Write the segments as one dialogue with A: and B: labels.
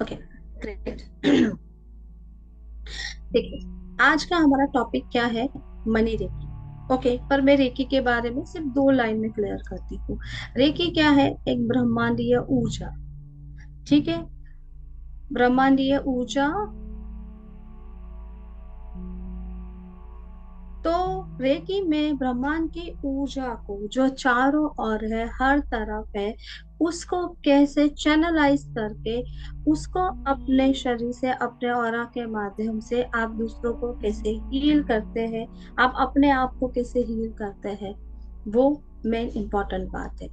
A: Okay, great. देखिए, आज का हमारा टॉपिक क्या है? Money recce. ओके, पर मैं रेकी के बारे में सिर्फ दो लाइन में क्लियर करती हूँ। रेकी क्या है? एक ब्रह्मांडीय ऊर्जा। ठीक है, ब्रह्मांडीय ऊर्जा। तो रेकी में ब्रह्मांड की ऊर्जा को जो चारों ओर है, हर तरफ है, उसको कैसे चैनलाइज करके उसको अपने शरीर से, अपने ऑरा के माध्यम से आप दूसरों को कैसे हील करते हैं, आप अपने आप को कैसे हील करते हैं, वो मेन इंपॉर्टेंट बात है।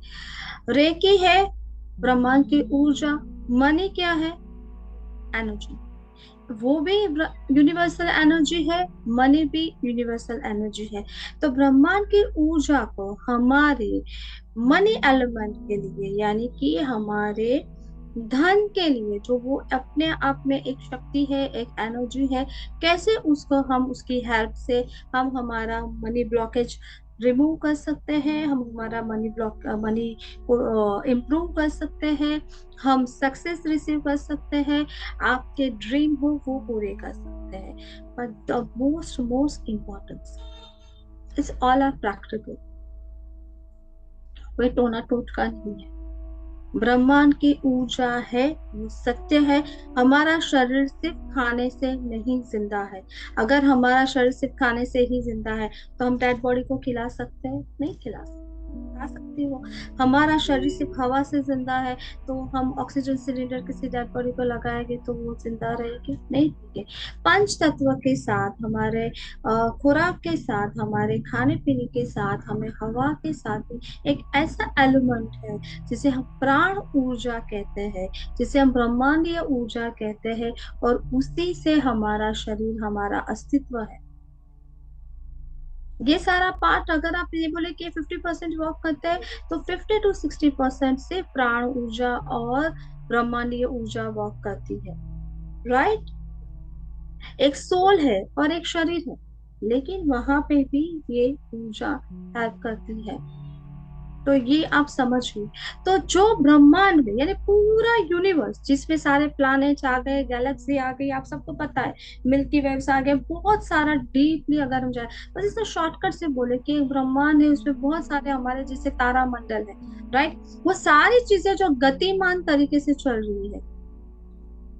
A: रेकी है ब्रह्मांड की ऊर्जा। मनी क्या है? एनर्जी। वो भी यूनिवर्सल एनर्जी है, मनी भी यूनिवर्सल एनर्जी है। तो ब्रह्मांड की ऊर्जा को हमारे मनी एलिमेंट के लिए, यानी कि हमारे धन के लिए, जो वो अपने आप में एक शक्ति है, एक एनर्जी है, कैसे उसको हम उसकी हेल्प से हम हमारा मनी ब्लॉकेज रिमूव कर सकते हैं, हम हमारा मनी को इम्प्रूव कर सकते हैं, हम सक्सेस रिसीव कर सकते हैं, आपके ड्रीम हो वो पूरे कर सकते हैं। But the most most important is all are practical. वे टोना टोटका नहीं है। ब्रह्मांड की ऊर्जा है, वो सत्य है। हमारा शरीर सिर्फ खाने से नहीं जिंदा है। अगर हमारा शरीर सिर्फ खाने से ही जिंदा है तो हम डेड बॉडी को खिला सकते हैं? नहीं खिला सकते। खा सकती हो। हमारा शरीर सिर्फ हवा से जिंदा है तो हम ऑक्सीजन सिलेंडर किसी डेड बॉडी को लगाएंगे तो वो जिंदा रहेगी? नहीं रहेगी। पंच तत्व के साथ, हमारे खुराक के साथ, हमारे खाने पीने के साथ, हमें हवा के साथ भी एक ऐसा एलिमेंट है जिसे हम प्राण ऊर्जा कहते हैं, जिसे हम ब्रह्मांडीय ऊर्जा कहते हैं, और उसी से हमारा शरीर, हमारा अस्तित्व है। ये सारा पार्ट, अगर आप ये बोले कि 50% वर्क करते हैं, तो 50 to 60% से प्राण ऊर्जा और ब्रह्मांडीय ऊर्जा वर्क करती है। राइट? एक सोल है और एक शरीर है, लेकिन वहां पे भी ये ऊर्जा हेल्प करती है। तो ये आप समझिए। तो जो ब्रह्मांड में, यानी पूरा यूनिवर्स जिसमें सारे प्लैनेट्स आ गए, गैलेक्सी आ गई, आप सबको पता है, मिल्की वेव्स आ गए, बहुत सारा डीपली अगर हम जाए, बस इसे शॉर्टकट से बोले कि एक ब्रह्मांड है, उसमें बहुत सारे हमारे जैसे तारा मंडल है। राइट? वो सारी चीजें जो गतिमान तरीके से चल रही है,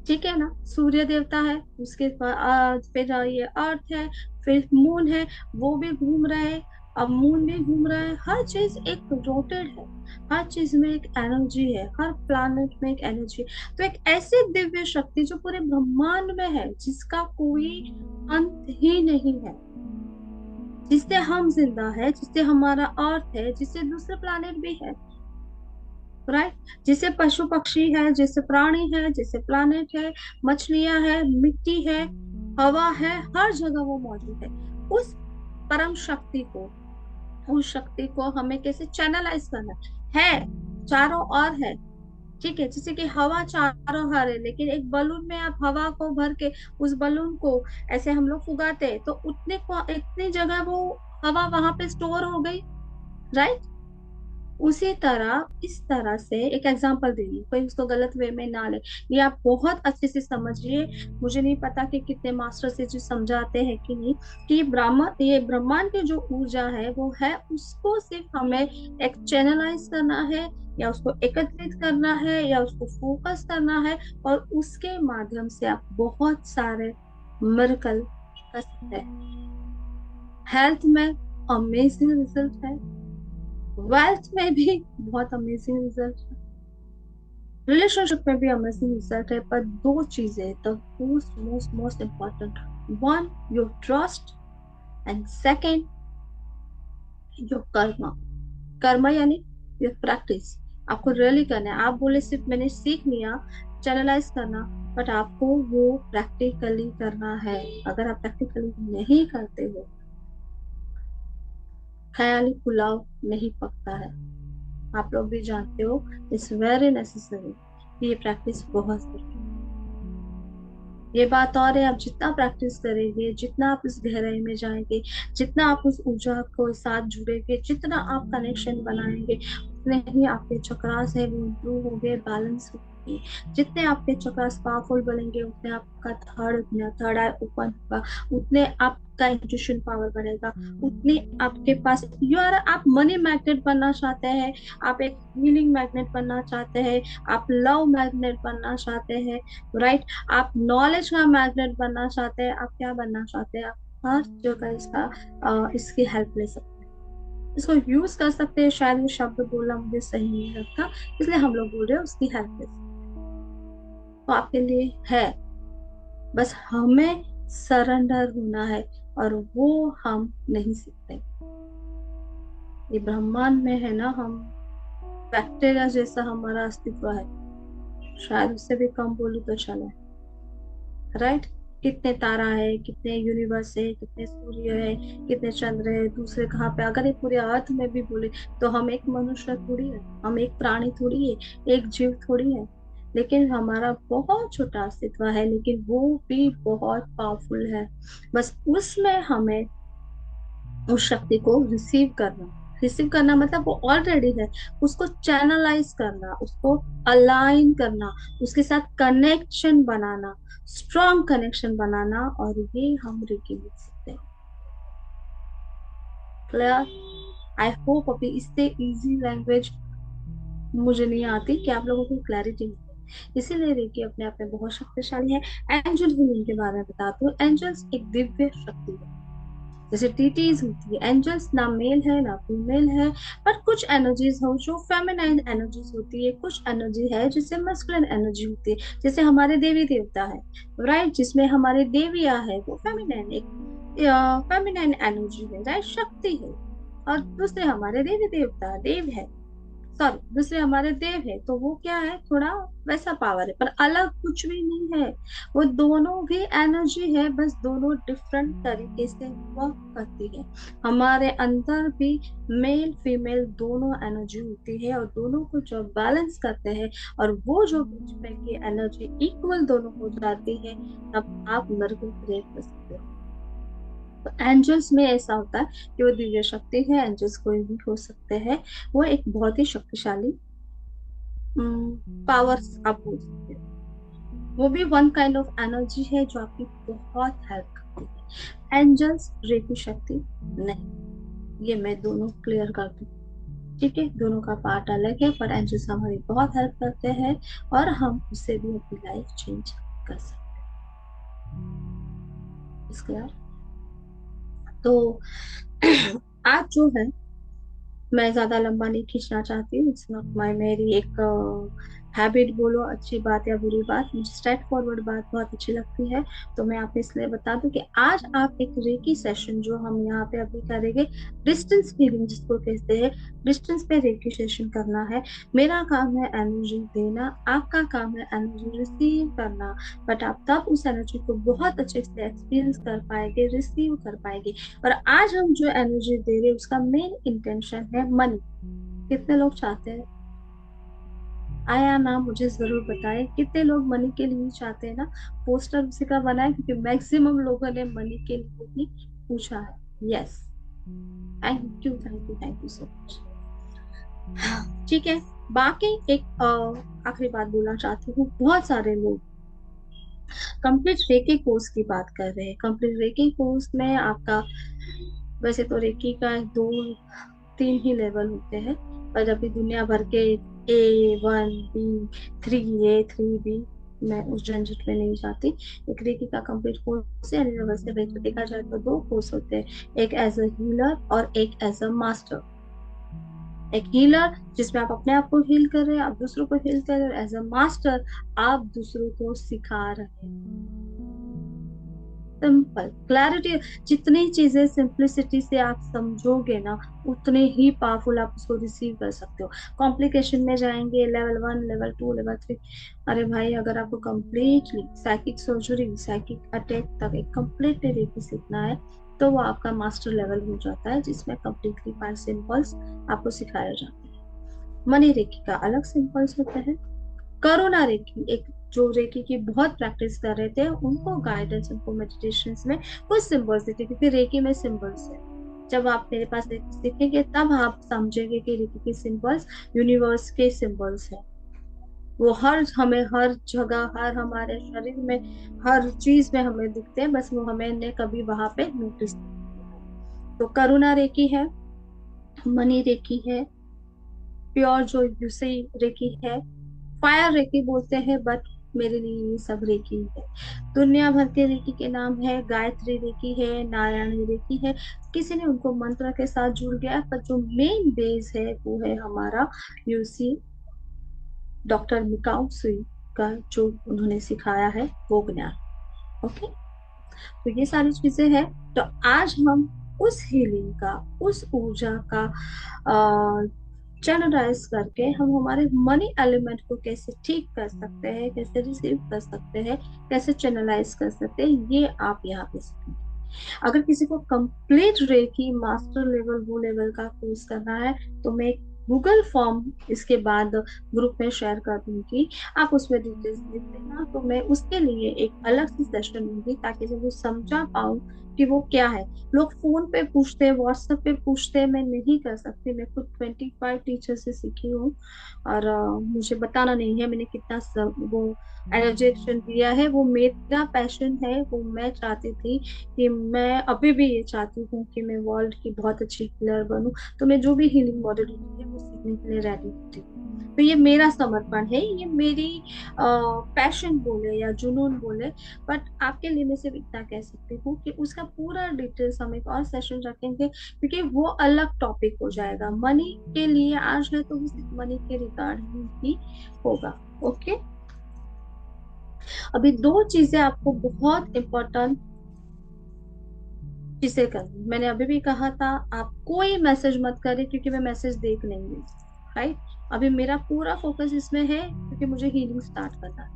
A: ठीक है ना? सूर्य देवता है, उसके फिर ये अर्थ है, फिर मून है, वो भी घूम रहे हैं, अब मून भी घूम रहा है, हर चीज एक रोटेड है। हर चीज में एक एनर्जी है, हर प्लैनेट में एक एनर्जी। तो एक ऐसी दिव्य शक्ति जो पूरे ब्रह्मांड में है, जिसका कोई अंत ही नहीं है, जिससे हम जिंदा है, जिससे हमारा अर्थ है, जिससे दूसरे प्लैनेट भी है। राइट? जिसे पशु पक्षी है, जैसे प्राणी है, जैसे प्लानेट है, मछलियां है, मिट्टी है, हवा है, हर जगह वो मौजूद है। उस परम शक्ति को, उस शक्ति को हमें कैसे चैनलाइज करना है? चारों ओर है। ठीक है, जैसे कि हवा चारों ओर है, लेकिन एक बलून में आप हवा को भर के उस बलून को ऐसे हम लोग फुगाते हैं, तो उतने को इतनी जगह वो हवा वहां पे स्टोर हो गई। राइट? उसी तरह, इस तरह से एक एग्जांपल दे रही हूँ, कोई उसको गलत वे में ना ले। ये आप बहुत अच्छे से समझिए। मुझे नहीं पता कि कितने मास्टर से जो समझाते हैं कि नहीं, कि ये ब्रह्मांड की जो ऊर्जा है वो है, उसको सिर्फ हमें एक चैनलाइज करना है, या उसको एकत्रित करना है, या उसको फोकस करना है, और उसके माध्यम से आप बहुत सारे मिरेकल कर सकते हैं। हेल्थ में अमेजिंग रिजल्ट है, वेल्थ में भी बहुत अमेजिंग रिजल्ट है, रिलेशनशिप में भी अमेजिंग रिजल्ट है। पर दो चीजें, the most most most important, one your trust, and second your Karma. Karma यानी योर प्रैक्टिस। आपको रियली करना है। आप बोले सिर्फ मैंने सीख लिया चैनलाइज करना, बट आपको वो प्रैक्टिकली करना है। अगर आप प्रैक्टिकली नहीं करते हो, ख्याली पुलाव नहीं पकता है। आप लोग भी जानते हो। It's very necessary. ये प्रैक्टिस बहुत जरूरी है। ये बात और है, आप जितना प्रैक्टिस करेंगे, जितना आप इस गहराई में जाएंगे, जितना आप उस ऊर्जा को साथ जुड़ेंगे, जितना आप कनेक्शन बनाएंगे, उतने ही आपके चक्रास है वो इम्प्रूव हो गए, बैलेंस हो गए। जितने आपके चक्रास पावरफुल बनेंगे उतने आपका थर्ड आई ओपन होगा, उतने आपका इंट्यूशन पावर बढ़ेगा, उतने आपके पास आप मनी मैग्नेट बनना चाहते हैं, आप एक हीलिंग मैग्नेट बनना चाहते हैं, आप लव मैग्नेट बनना चाहते हैं, राइट, आप नॉलेज का मैग्नेट बनना चाहते हैं, आप क्या बनना चाहते हैं, आप हर जगह इसकी हेल्प ले सकते हैं, इसको यूज कर सकते हैं। शायद ये शब्द बोलना मुझे सही नहीं लगता, इसलिए हम लोग बोल रहे हैं उसकी हेल्प ले सकते हैं। तो आपके लिए है, बस हमें सरेंडर होना है, और वो हम नहीं सीखते। ये ब्रह्मांड में है ना, हम बैक्टीरिया जैसा हमारा अस्तित्व है, शायद उससे भी कम बोलूं तो चले, राइट। कितने तारा है, कितने यूनिवर्स है, कितने सूर्य है, कितने चंद्र है, दूसरे कहाँ पे, अगर ये पूरे अर्थ में भी बोले तो हम एक मनुष्य थोड़ी है, हम एक प्राणी थोड़ी है, एक जीव थोड़ी है, लेकिन हमारा बहुत छोटा अस्तित्व है, लेकिन वो भी बहुत पावरफुल है। बस उसमें हमें उस शक्ति को रिसीव करना मतलब वो ऑलरेडी है, उसको चैनलाइज करना, उसको अलाइन करना, उसके साथ कनेक्शन बनाना, स्ट्रॉन्ग कनेक्शन बनाना, और ये हम रेकी में सीखते हैं। क्लियर? आई होप अभी इससे इजी लैंग्वेज मुझे नहीं आती कि आप लोगों को क्लैरिटी मिले, इसीलिए रेकी अपने आप में बहुत शक्तिशाली है। एंजल हीलिंग के बारे में बताती हूँ। एंजल्स एक दिव्य शक्ति है, जैसे टीटीज होती है, एंजल्स ना मेल है ना फीमेल है, पर कुछ एनर्जीज हो जो फेमिनाइन एनर्जीज होती है, कुछ एनर्जी है जिससे मस्कुलिन एनर्जी होती है, जैसे हमारे देवी देवता है, राइट, जिसमें हमारे देविया है, वो फेमिनाइन एक फेमिनाइन एनर्जी है, राइट, शक्ति है। और दूसरे हमारे देवी देवता देव है, सॉरी, दूसरे हमारे देव है, तो वो क्या है, थोड़ा वैसा पावर है, पर अलग कुछ भी नहीं है, वो दोनों भी एनर्जी है, बस दोनों डिफरेंट तरीके से वर्क करती है। हमारे अंदर भी मेल फीमेल दोनों एनर्जी होती है, और दोनों को जब बैलेंस करते हैं, और वो जो बीच में की एनर्जी इक्वल दोनों हो जाती है, तब आप मिरेकल क्रिएट कर सकते हो। तो एंजल्स में ऐसा होता है कि वो दिव्य शक्ति है, एंजल्स कोई भी हो सकते हैं, वो एक बहुत ही शक्तिशाली पावर्स आप बोल सकते हो। वो भी वन काइंड ऑफ एनर्जी है जो आपकी बहुत हेल्प करती है। एंजल्स रेकी शक्ति नहीं, ये मैं दोनों क्लियर कर दूं, ठीक है, दोनों का पार्ट अलग है, पर एंजल्स हमारी बहुत हेल्प करते हैं, और हम उससे भी अपनी लाइफ चेंज कर सकते हैं। इसके तो आज जो है, मैं ज्यादा लंबा नहीं खींचना चाहती हूँ, इट्स नॉट माई, मेरी एक हैबिट बोलो, अच्छी बात या बुरी बात, मुझे स्ट्रेट फॉरवर्ड बात बहुत अच्छी लगती है। तो मैं आपको इसलिए बता दूं कि आज आप एक रेकी सेशन जो हम यहाँ पे अभी करेंगे, डिस्टेंस हीलिंग जिसको कहते हैं, डिस्टेंस पे रेकी सेशन करना है। मेरा काम है एनर्जी देना, आपका काम है एनर्जी रिसीव करना, बट आप तब उस एनर्जी को बहुत अच्छे से एक्सपीरियंस कर पाएंगे, रिसीव कर पाएंगे। और आज हम जो एनर्जी दे रहे हैं उसका मेन इंटेंशन है मनी। कितने लोग चाहते हैं, आया ना, मुझे जरूर बताएं, कितने लोग मनी के लिए चाहते हैं ना। पोस्टर उसी का बना है, क्योंकि मैक्सिमम लोगों ने मनी के लिए ही पूछा है। Yes, thank you thank you thank you so much. ठीक है, बाकी एक आखिरी बात बोलना चाहती हूँ। बहुत सारे लोग कंप्लीट रेकी कोर्स की बात कर रहे हैं। कंप्लीट रेकी कोर्स में आपका, वैसे तो रेकी का दो तीन ही लेवल होते हैं, पर अभी दुनिया भर के A1 B 3 A 3 B, मैं उस झंझट में नहीं जाती। एक रेकी का कंप्लीट कोर्स है, वैसे देखा जाए तो दो कोर्स होते हैं, एक एज अ हीलर और एक एज अ मास्टर। एक हीलर जिसमें आप अपने आप को हील कर रहे हैं, आप दूसरों को हील कर रहे हैं, एज अ मास्टर आप दूसरों को सिखा रहे हैं। सिंपल क्लैरिटी, जितनी चीजें सिंप्लिसिटी से आप समझोगे ना, उतने ही पावरफुल आप उसको रिसीव कर सकते हो। कॉम्प्लिकेशन में जाएंगे, लेवल 1 लेवल 2 लेवल 3, अरे भाई, अगर आपको completely psychic surgery psychic attack तक एक कंप्लीटली रेकी सीखना है, तो वो आपका मास्टर लेवल हो जाता है, जिसमें कंप्लीटली 5 सिंपल्स आपको सिखाया जाता है। मनी रेकी का अलग सिंपल्स होते हैं। करुणा रेकी, एक जो रेकी की बहुत प्रैक्टिस कर रहे थे, उनको गाइडेंस, उनको मेडिटेशन में कुछ सिंबल्स देते, क्योंकि रेकी में सिंबल्स है, जब आप मेरे पास रेकी सीखेंगे तब आप समझेंगे कि रेकी के सिंबल्स यूनिवर्स के सिंबल्स हैं। वो हर जगह, हर हमारे शरीर में, हर चीज में हमें दिखते हैं, बस वो हमें ने कभी वहां पे नोटिस नहीं किया। तो करुणा रेकी है, मनी रेकी है, प्योर जो यूसी रेकी है, फायर रेकी बोलते हैं, बट मेरे लिए ये सब रेकी ही है। दुनिया भर के रेकी के नाम है, गायत्री रेकी है, नारायणी रेकी है, किसी ने उनको मंत्र के साथ जुड़ गया, पर जो मेन बेस है वो है हमारा यूसी, डॉक्टर मिकाओ सुई का जो उन्होंने सिखाया है वो ज्ञान। ओके, तो ये सारी चीजें हैं। तो आज हम उस हीलिंग का, उस ऊर्जा का चैनलाइज करके हम हमारे मनी एलिमेंट को कैसे ठीक कर सकते हैं, कैसे रिसीव कर सकते हैं, कैसे चैनलाइज कर सकते हैं, ये आप यहाँ पे सीखेंगे। अगर किसी को कंप्लीट रेकी मास्टर लेवल, वो लेवल का कोर्स करना है, तो मैं गूगल फॉर्म इसके बाद ग्रुप में शेयर कर दूंगी, आप उसमें डिटेल्स लिख देना, तो मैं उसके लिए एक अलग से सेशन दूंगी ताकि मैं वो समझा पाऊँ कि वो क्या है। लोग फोन पे पूछते हैं, व्हाट्सएप पे पूछते हैं, मैं नहीं कर सकती, मैं खुद 25 टीचर से सीखी हूँ, और मुझे बताना नहीं है मैंने कितना वो एनर्जी एक्सचेंज दिया है, वो मेरा पैशन है, वो मैं चाहती थी कि मैं अभी भी ये चाहती हूँ कि मैं वर्ल्ड की बहुत अच्छी हीलर बनूं। तो मैं जो भी हीलिंग मॉडलिटी है वो सीखने के लिए रेडी होती हूँ। तो ये मेरा समर्पण है, ये मेरी पैशन बोले या जुनून बोले, बट आपके लिए मैं सिर्फ इतना कह सकती हूँ कि उसका पूरा डिटेल्स हम एक और सेशन रखेंगे, क्योंकि वो अलग टॉपिक हो जाएगा। मनी के लिए आज है तो वो सिर्फ मनी के रिगार्डिंग ही होगा। ओके, अभी दो चीजें आपको बहुत इम्पोर्टेंट चीजें करनी, मैंने अभी भी कहा था, आप कोई मैसेज मत करें क्योंकि मैं मैसेज देख नहीं रही। राइट, अभी मेरा पूरा फोकस इसमें है क्योंकि मुझे हीलिंग स्टार्ट करना है।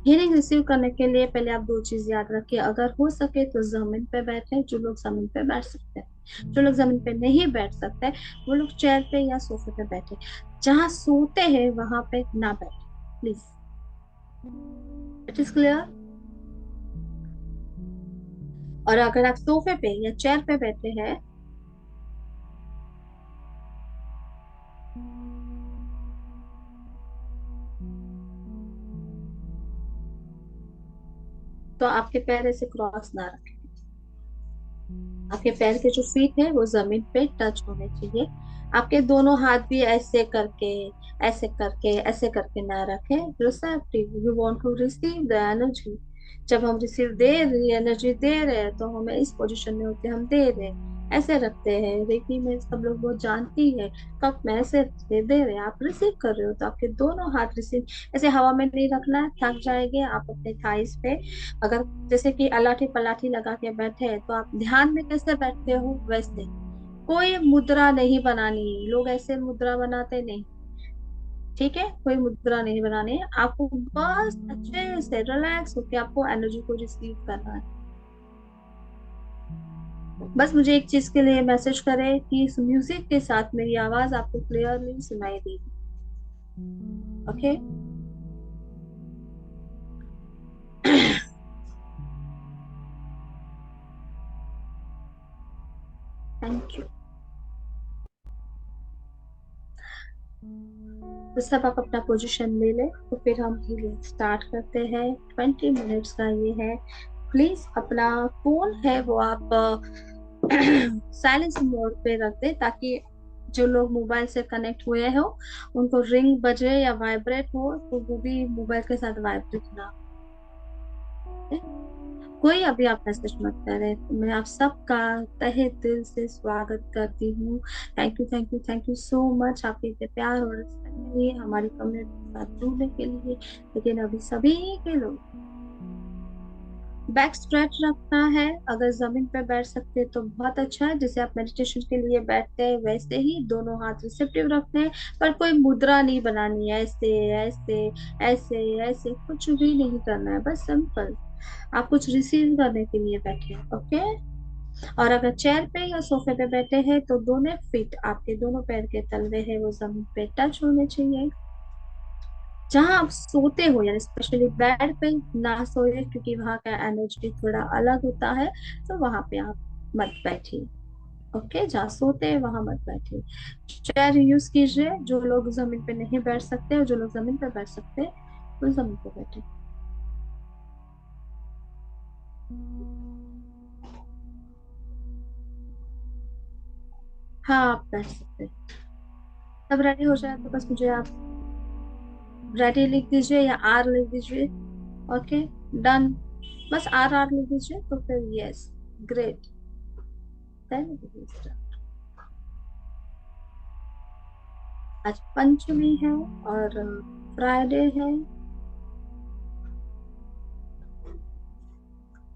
A: हीलिंग रिसीव करने के लिए पहले आप दो चीज याद रखिए, अगर हो सके तो जमीन पे बैठे, जो लोग जमीन पे बैठ सकते हैं, जो लोग जमीन पे नहीं बैठ सकते वो लोग चेयर पे या सोफे पे बैठे, जहां सोते हैं वहां पे ना बैठे प्लीज। It is clear. और अगर आप सोफे पे या चेयर पे बैठे हैं तो आपके पैर ऐसे क्रॉस ना रखें, आपके पैर के जो फीट है वो जमीन पे टच होने चाहिए। आपके दोनों हाथ भी ऐसे करके, ऐसे करके, ऐसे करके ना रखें। Receptive, you want to receive the energy. जब हम रिसीव दे रही एनर्जी दे रहे हैं तो हमें इस पोजीशन में होते हम दे रहे हैं, ऐसे रखते हैं। रेकी में सब लोग बहुत जानती है, कप में ऐसे दे रहे हैं, आप रिसीव कर रहे हो तो आपके दोनों हाथ रिसीव, ऐसे हवा में नहीं रखना है, थक जाएंगे आप अपने थाइस पे। अगर जैसे कि अलाठी पलाठी लगा के बैठे हैं तो आप ध्यान में कैसे बैठते हो वैसे, कोई मुद्रा नहीं बनानी है, लोग ऐसे मुद्रा बनाते नहीं। ठीक है, कोई मुद्रा नहीं बनानी है आपको, बस अच्छे से रिलैक्स होके आपको एनर्जी को रिसीव करना है। बस मुझे एक चीज के लिए मैसेज करें कि इस म्यूजिक के साथ मेरी आवाज आपको क्लियरली सुनाई देगी। Okay, thank you. तो सब आप अपना पोजीशन ले लें, तो फिर हम हीलिंग स्टार्ट करते हैं। 20 मिनट्स का ये है। प्लीज अपना फोन है वो आप साइलेंस मोड पे रख दें, ताकि जो लोग मोबाइल से कनेक्ट हुए हो उनको रिंग बजे या वाइब्रेट हो तो वो भी मोबाइल के साथ वाइब्रेट ना हो। कोई अभी आप मैसेज मत करें, मैं आप सबका तहे दिल से स्वागत करती हूँ। Thank you, thank you, thank you so much, आपके इतने प्यार और रिस्पेक्ट के लिए, हमारी कम्युनिटी के साथ जुड़ने के लिए। लेकिन अभी सभी के लोग बैक स्ट्रेच रखना है, अगर जमीन पे बैठ सकते हैं तो बहुत अच्छा है, जैसे आप मेडिटेशन के लिए बैठते हैं वैसे ही दोनों हाथ रिसेप्टिव रखने हैं, पर कोई मुद्रा नहीं बनानी है, ऐसे ऐसे ऐसे ऐसे कुछ भी नहीं करना है, बस सिंपल आप कुछ रिसीव करने के लिए बैठे हैं। ओके, और अगर चेयर पे या सोफे पे बैठे हैं तो दोनों फीट, आपके दोनों पैर के तलवे है वो जमीन पे टच होने चाहिए। जहां आप सोते हो यानी स्पेशली बेड पे ना सोए, क्योंकि वहां का एनर्जी थोड़ा अलग होता है, तो वहां पे आप मत बैठिए। ओके, जहाँ सोते हैं वहां मत बैठिए। चेयर यूज कीजिए, जो लोग जमीन पे नहीं बैठ सकते और जो लोग जमीन पे बैठ सकते हैं वो जमीन पे बैठे। हाँ, आप बैठ सकते हैं। तब रेडी हो जाए तो बस मुझे आप रेडी लिख दीजिए या आर लिख दीजिए। Okay, done. बस आर आर लिख दीजिए तो फिर यस। ग्रेट। देन आज पंचमी है और फ्राइडे है।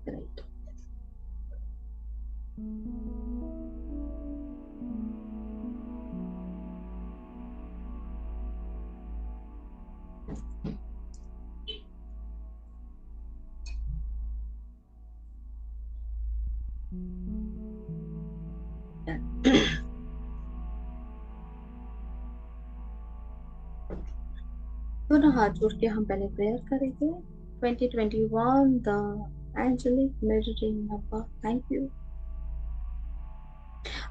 A: ग्रेट। दोनों हाथ जोड़ के हम पहले प्रेयर करेंगे। 2021 the angelic mirroring number. Thank you.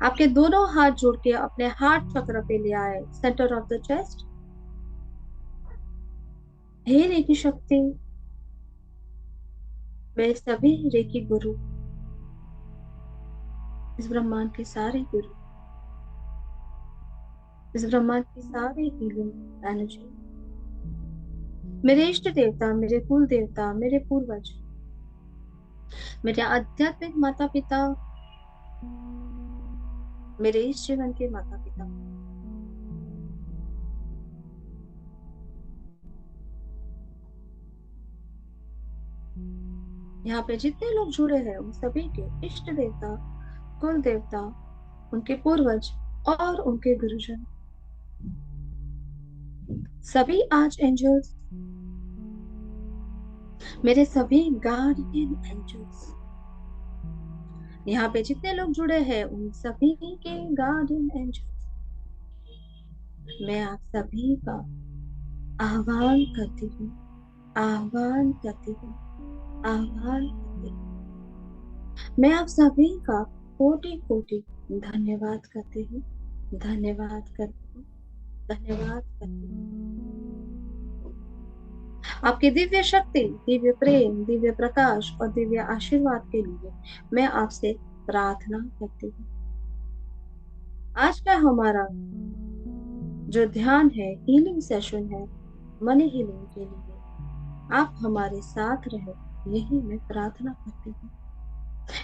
A: आपके दोनों हाथ जोड़ के अपने हार्ट चक्र पे ले आए, सेंटर ऑफ द चेस्ट। हे रेकी शक्ति, वे सभी रेकी गुरु, इस ब्रह्मांड के सारे गुरु, इस ब्रह्मांड की सारी हीलिंग एनर्जी, मेरे इष्ट देवता, मेरे कुल देवता, मेरे पूर्वज, मेरे आध्यात्मिक माता पिता, मेरे इस जीवन के माता पिता, यहाँ पे जितने लोग जुड़े हैं उन सभी के इष्ट देवता, कुल देवता, उनके पूर्वज और उनके गुरुजन, सभी आर्च एंजल्स, मेरे सभी गार्डियन एंजल्स, यहाँ पे जितने लोग जुड़े हैं उन सभी के गार्डियन एंजल्स, मैं आप सभी का आह्वान करती हूँ, आह्वान करती हूँ, आह्वान करती हूँ। मैं आप सभी का कोटि कोटि धन्यवाद करती हूँ, धन्यवाद करती हूँ, धन्यवाद करती हूँ। आपकी दिव्य शक्ति, दिव्य प्रेम, दिव्य प्रकाश और दिव्य आशीर्वाद के लिए मैं आपसे प्रार्थना करती हूँ। आज का हमारा जो ध्यान है, हीलिंग सेशन है, मनी हीलिंग के लिए आप हमारे साथ रहे, यही मैं प्रार्थना करती हूँ।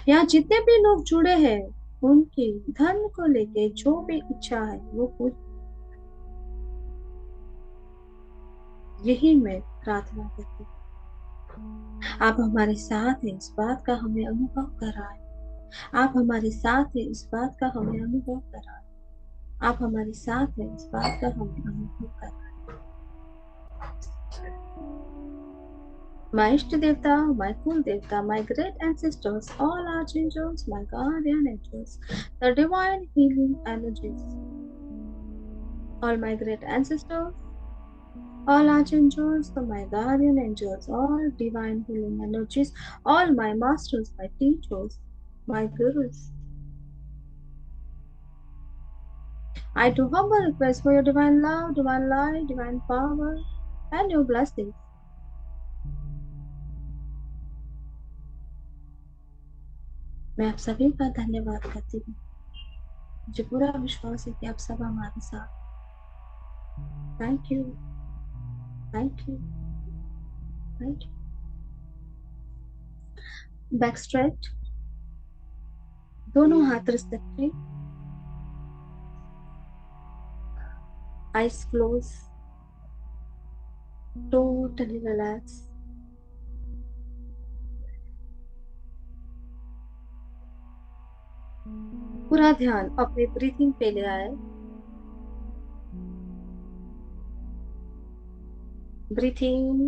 A: यहाँ जितने भी लोग जुड़े हैं उनकी धन को लेके जो भी इच्छा है वो पूरी, यही मैं प्रार्थना करती हूँ। आप हमारे साथ हैं, इस बात का हमें अनुभव करा है। आप हमारे साथ हैं, इस बात का हमें अनुभव करा है। आप हमारे साथ हैं, इस बात का हमें अनुभव करा है। My Ishta Devta, my Kul Devta, my great ancestors, all archangels, my guardian angels, the divine healing energies, all my great ancestors, all archangels, my guardian angels, all divine healing energies, all my masters, my teachers, my gurus. I do humble request for your divine love, divine light, divine power, and your blessings. मैं आप सभी का धन्यवाद करती हूँ। मुझे पूरा विश्वास है कि आप सब हमारे साथ। Thank you, thank you, thank you. Back straight, दोनों हाथ restricted, eyes closed, totally relax. पूरा ध्यान अपने ब्रीथिंग पे ले आए। Breathe in,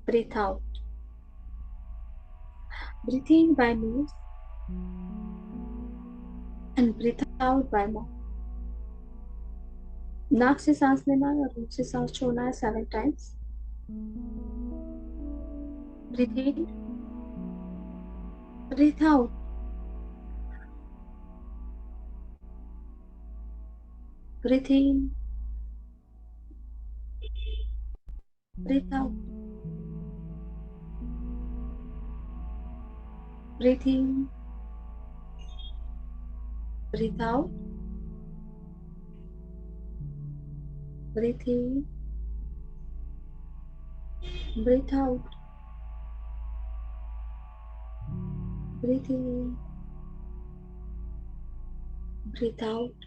A: breathe out. Breathe in by nose and breathe out by mouth. नाक से सांस लेना है और मुंह से सांस छोड़ना है 7 times. Breathe in, breathe out. Breathe in, breathe out, breathe in, breathe out, breathe in, breathe out, breathe in, breathe out,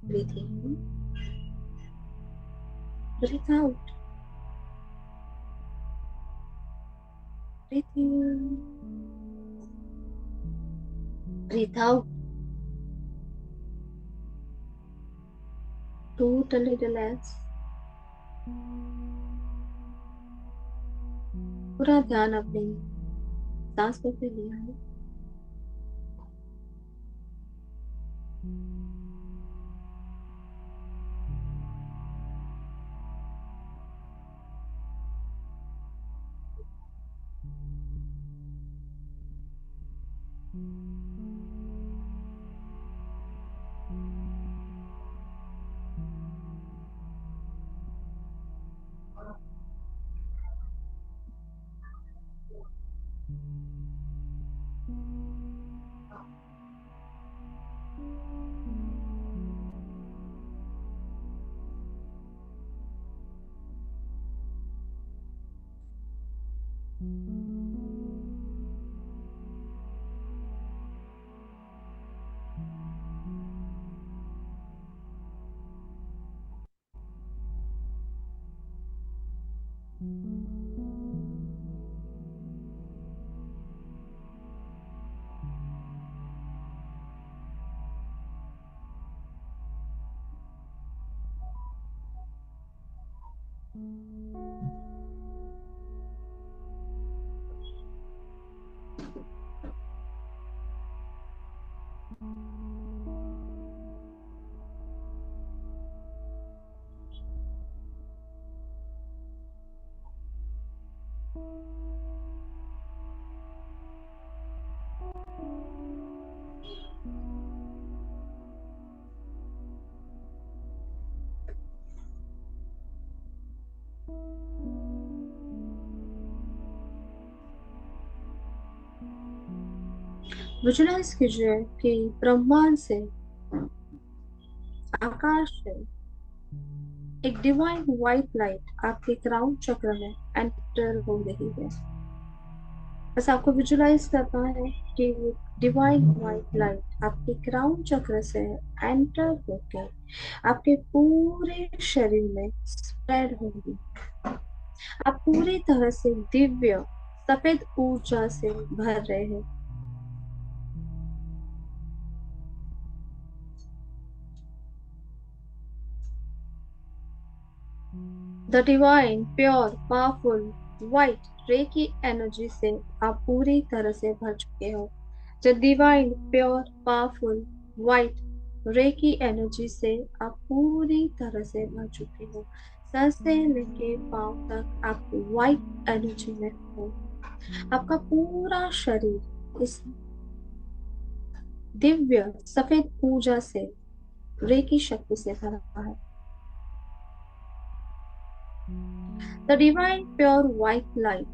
A: breathe in, breathe out, breathe in, breathe out, totally relax. पूरा ध्यान अपनी सांसों पे लिया है। Visualise कीजिए कि ब्रह्मांड से, आकाश से एक डिवाइन व्हाइट लाइट आपके क्राउन चक्र में एंटर हो रही है। बस आपको विजुलाइज करना है कि डिवाइन व्हाइट लाइट आपके क्राउन चक्र से एंटर होके आपके पूरे शरीर में स्प्रेड होगी। आप पूरी तरह से दिव्य सफेद ऊर्जा से भर रहे हैं। The divine pure powerful white रे की एनर्जी से आप पूरी तरह से भर चुके हो। The divine pure powerful white रे की एनर्जी से आप पूरी तरह से भर चुके हो। सर से लेके पांव तक आप व्हाइट एनर्जी में हो। आपका पूरा शरीर इस दिव्य सफेद ऊर्जा से, रे की शक्ति से भरा है। The divine pure white light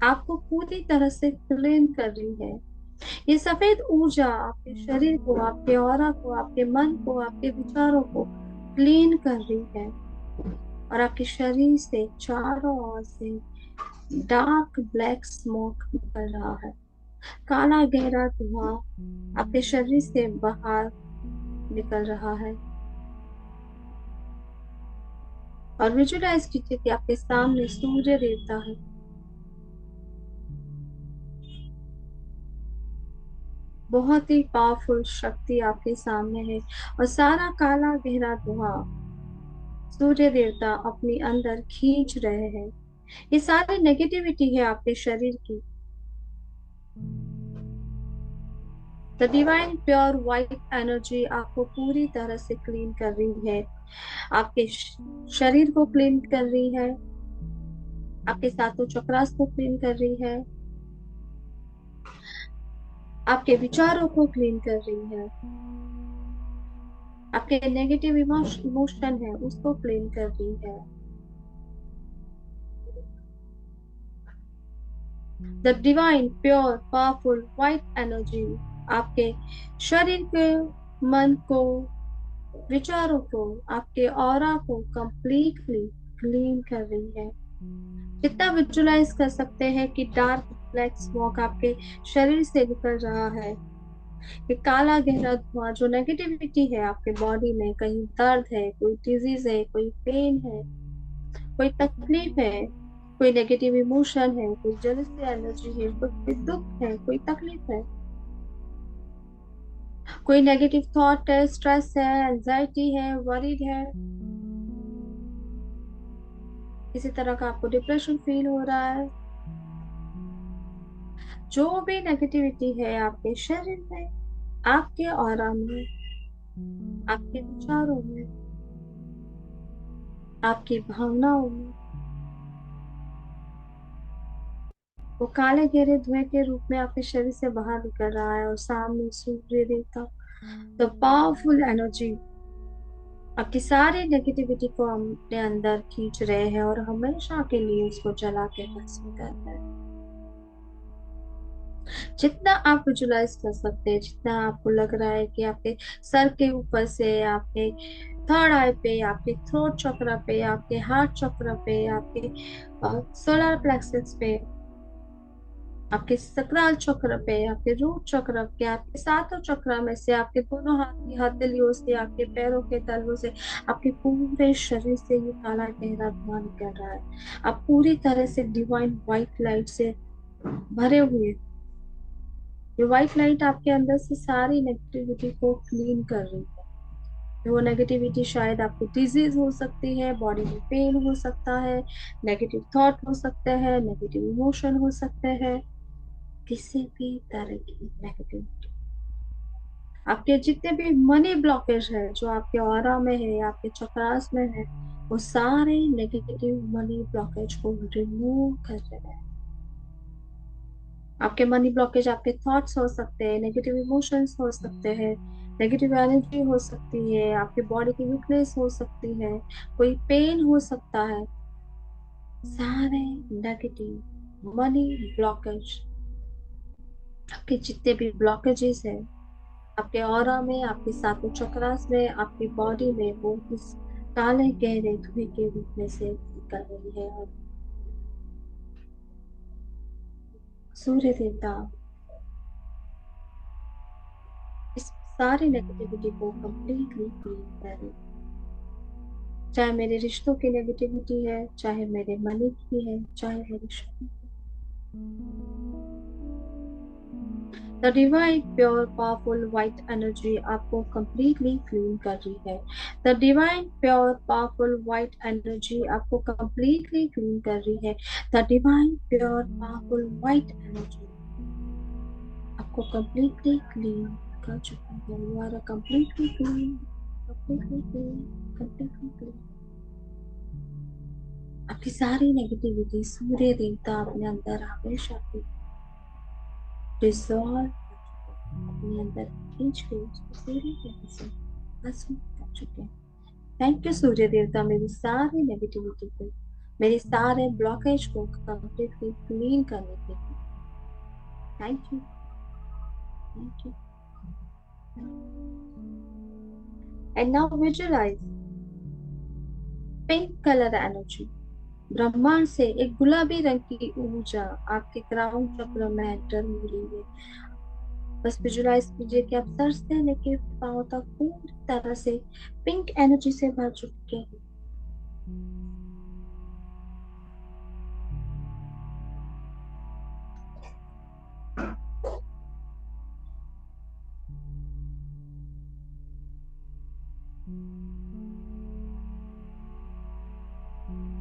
A: आपको पूरी तरह से क्लीन कर रही है। ये सफेद ऊर्जा आपके शरीर को, आपके ऑरा को, आपके मन को, आपके विचारों को क्लीन कर रही है। और आपके शरीर से चारों ओर से डार्क ब्लैक स्मोक निकल रहा है। काला गहरा धुआं आपके शरीर से बाहर निकल रहा है। और विजुलाइज कीजिए कि आपके सामने सूर्य देवता है। बहुत ही पावरफुल शक्ति आपके सामने है। और सारा काला गहरा धुआं सूर्य देवता अपने अंदर खींच रहे हैं। ये सारी नेगेटिविटी है आपके शरीर की। The divine pure white energy आपको पूरी तरह से क्लीन कर रही है। आपके शरीर को क्लीन कर रही है। आपके सातों चक्रास को क्लीन कर रही है। आपके विचारों को क्लीन कर रही है, आपके नेगेटिव इमोशन है उसको क्लीन कर रही है। The divine pure powerful white energy आपके शरीर के, मन को, विचारों को, आपके ऑरा को कंप्लीटली क्लीन कर रही है। जितना विजुलाइज कर सकते हैं कि डार्क ब्लैक स्मोक आपके शरीर से निकल रहा है, ये काला गहरा धुआं जो नेगेटिविटी है आपके बॉडी में, कहीं दर्द है, कोई डिजीज है, कोई पेन है, कोई तकलीफ है, कोई नेगेटिव इमोशन है, कोई जेलसी एनर्जी है, कोई दुख है, कोई तकलीफ है, कोई नेगेटिव थॉट है, स्ट्रेस है, एंजाइटी है, वरीड है, किसी तरह का आपको डिप्रेशन फील हो रहा है, जो भी नेगेटिविटी है आपके शरीर में, आपके ऑरा में, आपके विचारों में, आपकी भावनाओं में, वो काले गहरे धुएं के रूप में आपके शरीर से बाहर निकल रहा है। और सामने सूर्य देवता, द पावरफुल एनर्जी, आपकी सारी नेगेटिविटी को अपने अंदर खींच रहे हैं और हमेशा के लिए उसको जला के भस्म कर रहे हैं। जितना आप विजुलाइज कर सकते हैं, जितना आपको लग रहा है कि आपके सर के ऊपर से, आपके थर्ड आई पे, आपके थ्रोट चक्र पे, आपके हार्ट चक्र पे, आपके सोलर प्लेक्सस पे, आपके सकराल चक्र पे, आपके रूट चक्र पे, आपके सातों चक्र में से, आपके दोनों हाथ की हथेलियों से, आपके पैरों के तलवों से, आपके पूरे शरीर से ये काला गहरा धुआं निकल रहा है। आप पूरी तरह से डिवाइन व्हाइट लाइट से भरे हुए, ये व्हाइट लाइट आपके अंदर से सारी नेगेटिविटी को क्लीन कर रही है। वो नेगेटिविटी शायद आपको डिजीज हो सकती है, बॉडी में पेन हो सकता है, नेगेटिव थॉट हो सकते हैं, नेगेटिव इमोशन हो सकते हैं, किसी भी तरह की नेगेटिविटी। आपके जितने भी मनी ब्लॉकेज है जो आपके ऑरा में है, आपके चक्रास में है, वो सारे नेगेटिव मनी ब्लॉकेज को रिमूव कर रहे हैं। आपके मनी ब्लॉकेज आपके थॉट्स हो सकते हैं, नेगेटिव इमोशंस हो सकते हैं, नेगेटिव एनर्जी हो सकती है, आपके बॉडी की वीकनेस हो सकती है, कोई पेन हो सकता है, सारे नेगेटिव मनी ब्लॉकेज, आपके जितने भी ब्लॉकेजेस है आपके ऑरा में, आपके सातों चक्रास में, आपकी बॉडी में, वो इस काले गहरे धुएं के रूप में से निकल रही है। और सूर्य देवता इस सारी नेगेटिविटी को कंप्लीटली क्लीन करे, चाहे मेरे रिश्तों की नेगेटिविटी है, चाहे मेरे मनी की है, चाहे मेरे शरीर की। The divine pure powerful white energy आपको कंप्लीटली क्लीन कर रही है। The divine pure powerful white energy आपको कंप्लीटली क्लीन कर रही है। The divine pure powerful white energy आपको कंप्लीटली क्लीन कर चुकी है। You are completely clean, completely clean, completely clean. आपकी सारी नेगेटिविटी सूर्य देवता अपने अंदर हमेशा की डिसॉल्व अपने अंदर खींच के उसको पूरी तरह से भस्म कर चुके हैं। थैंक यू सूर्य देवता, मेरी सारी नेगेटिविटी को, मेरे सारे ब्लॉकेज को कंप्लीटली क्लीन करने के लिए। Thank you, thank you. And now visualise pink colour energy, ब्रह्मांड से एक गुलाबी रंग की ऊर्जा आपके क्राउन चक्र में एंटर हो रही है। बस विजुलाइज कीजिए कि आप सर से लेके पांव तक पूरी तरह से पिंक एनर्जी से भर चुके हैं।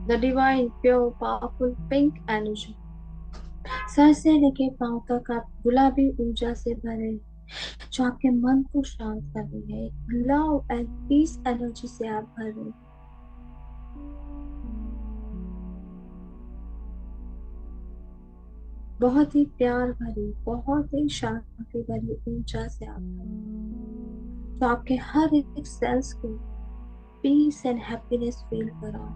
A: The divine pure powerful pink energy sir से लेके पांव तक आप गुलाबी ऊर्जा से भरे, जो आपके मन को शांत कर रही है। लव एंड पीस एनर्जी से आप भरे। बहुत ही प्यार भरी, बहुत ही शांति भरी ऊर्जा से आता है, तो आपके हर एक सेल्स को पीस एंड हैप्पीनेस फील करा,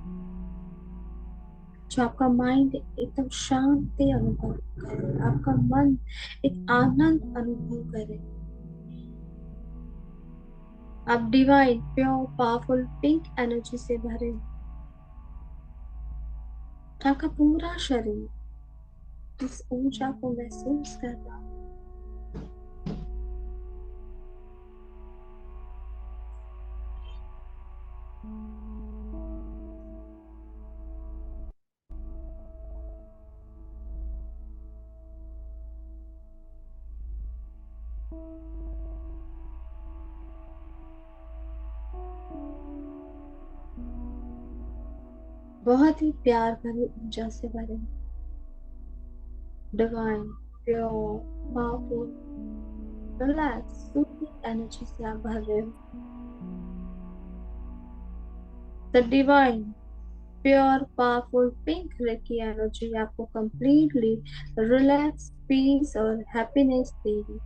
A: जो आपका माइंड एकदम शांति अनुभव करे, आपका मन एक आनंद अनुभव करे। आप divine pure powerful pink energy से भरे, आपका पूरा शरीर इस ऊर्जा को महसूस कर रहा है। बहुत ही प्यार भरी ऊर्जा से भरे, divine pure powerful relax soothing energy से आप भर रहे हो। The divine pure powerful pink reiki energy आपको कंप्लीटली रिलैक्स पीस और हैप्पीनेस देगी।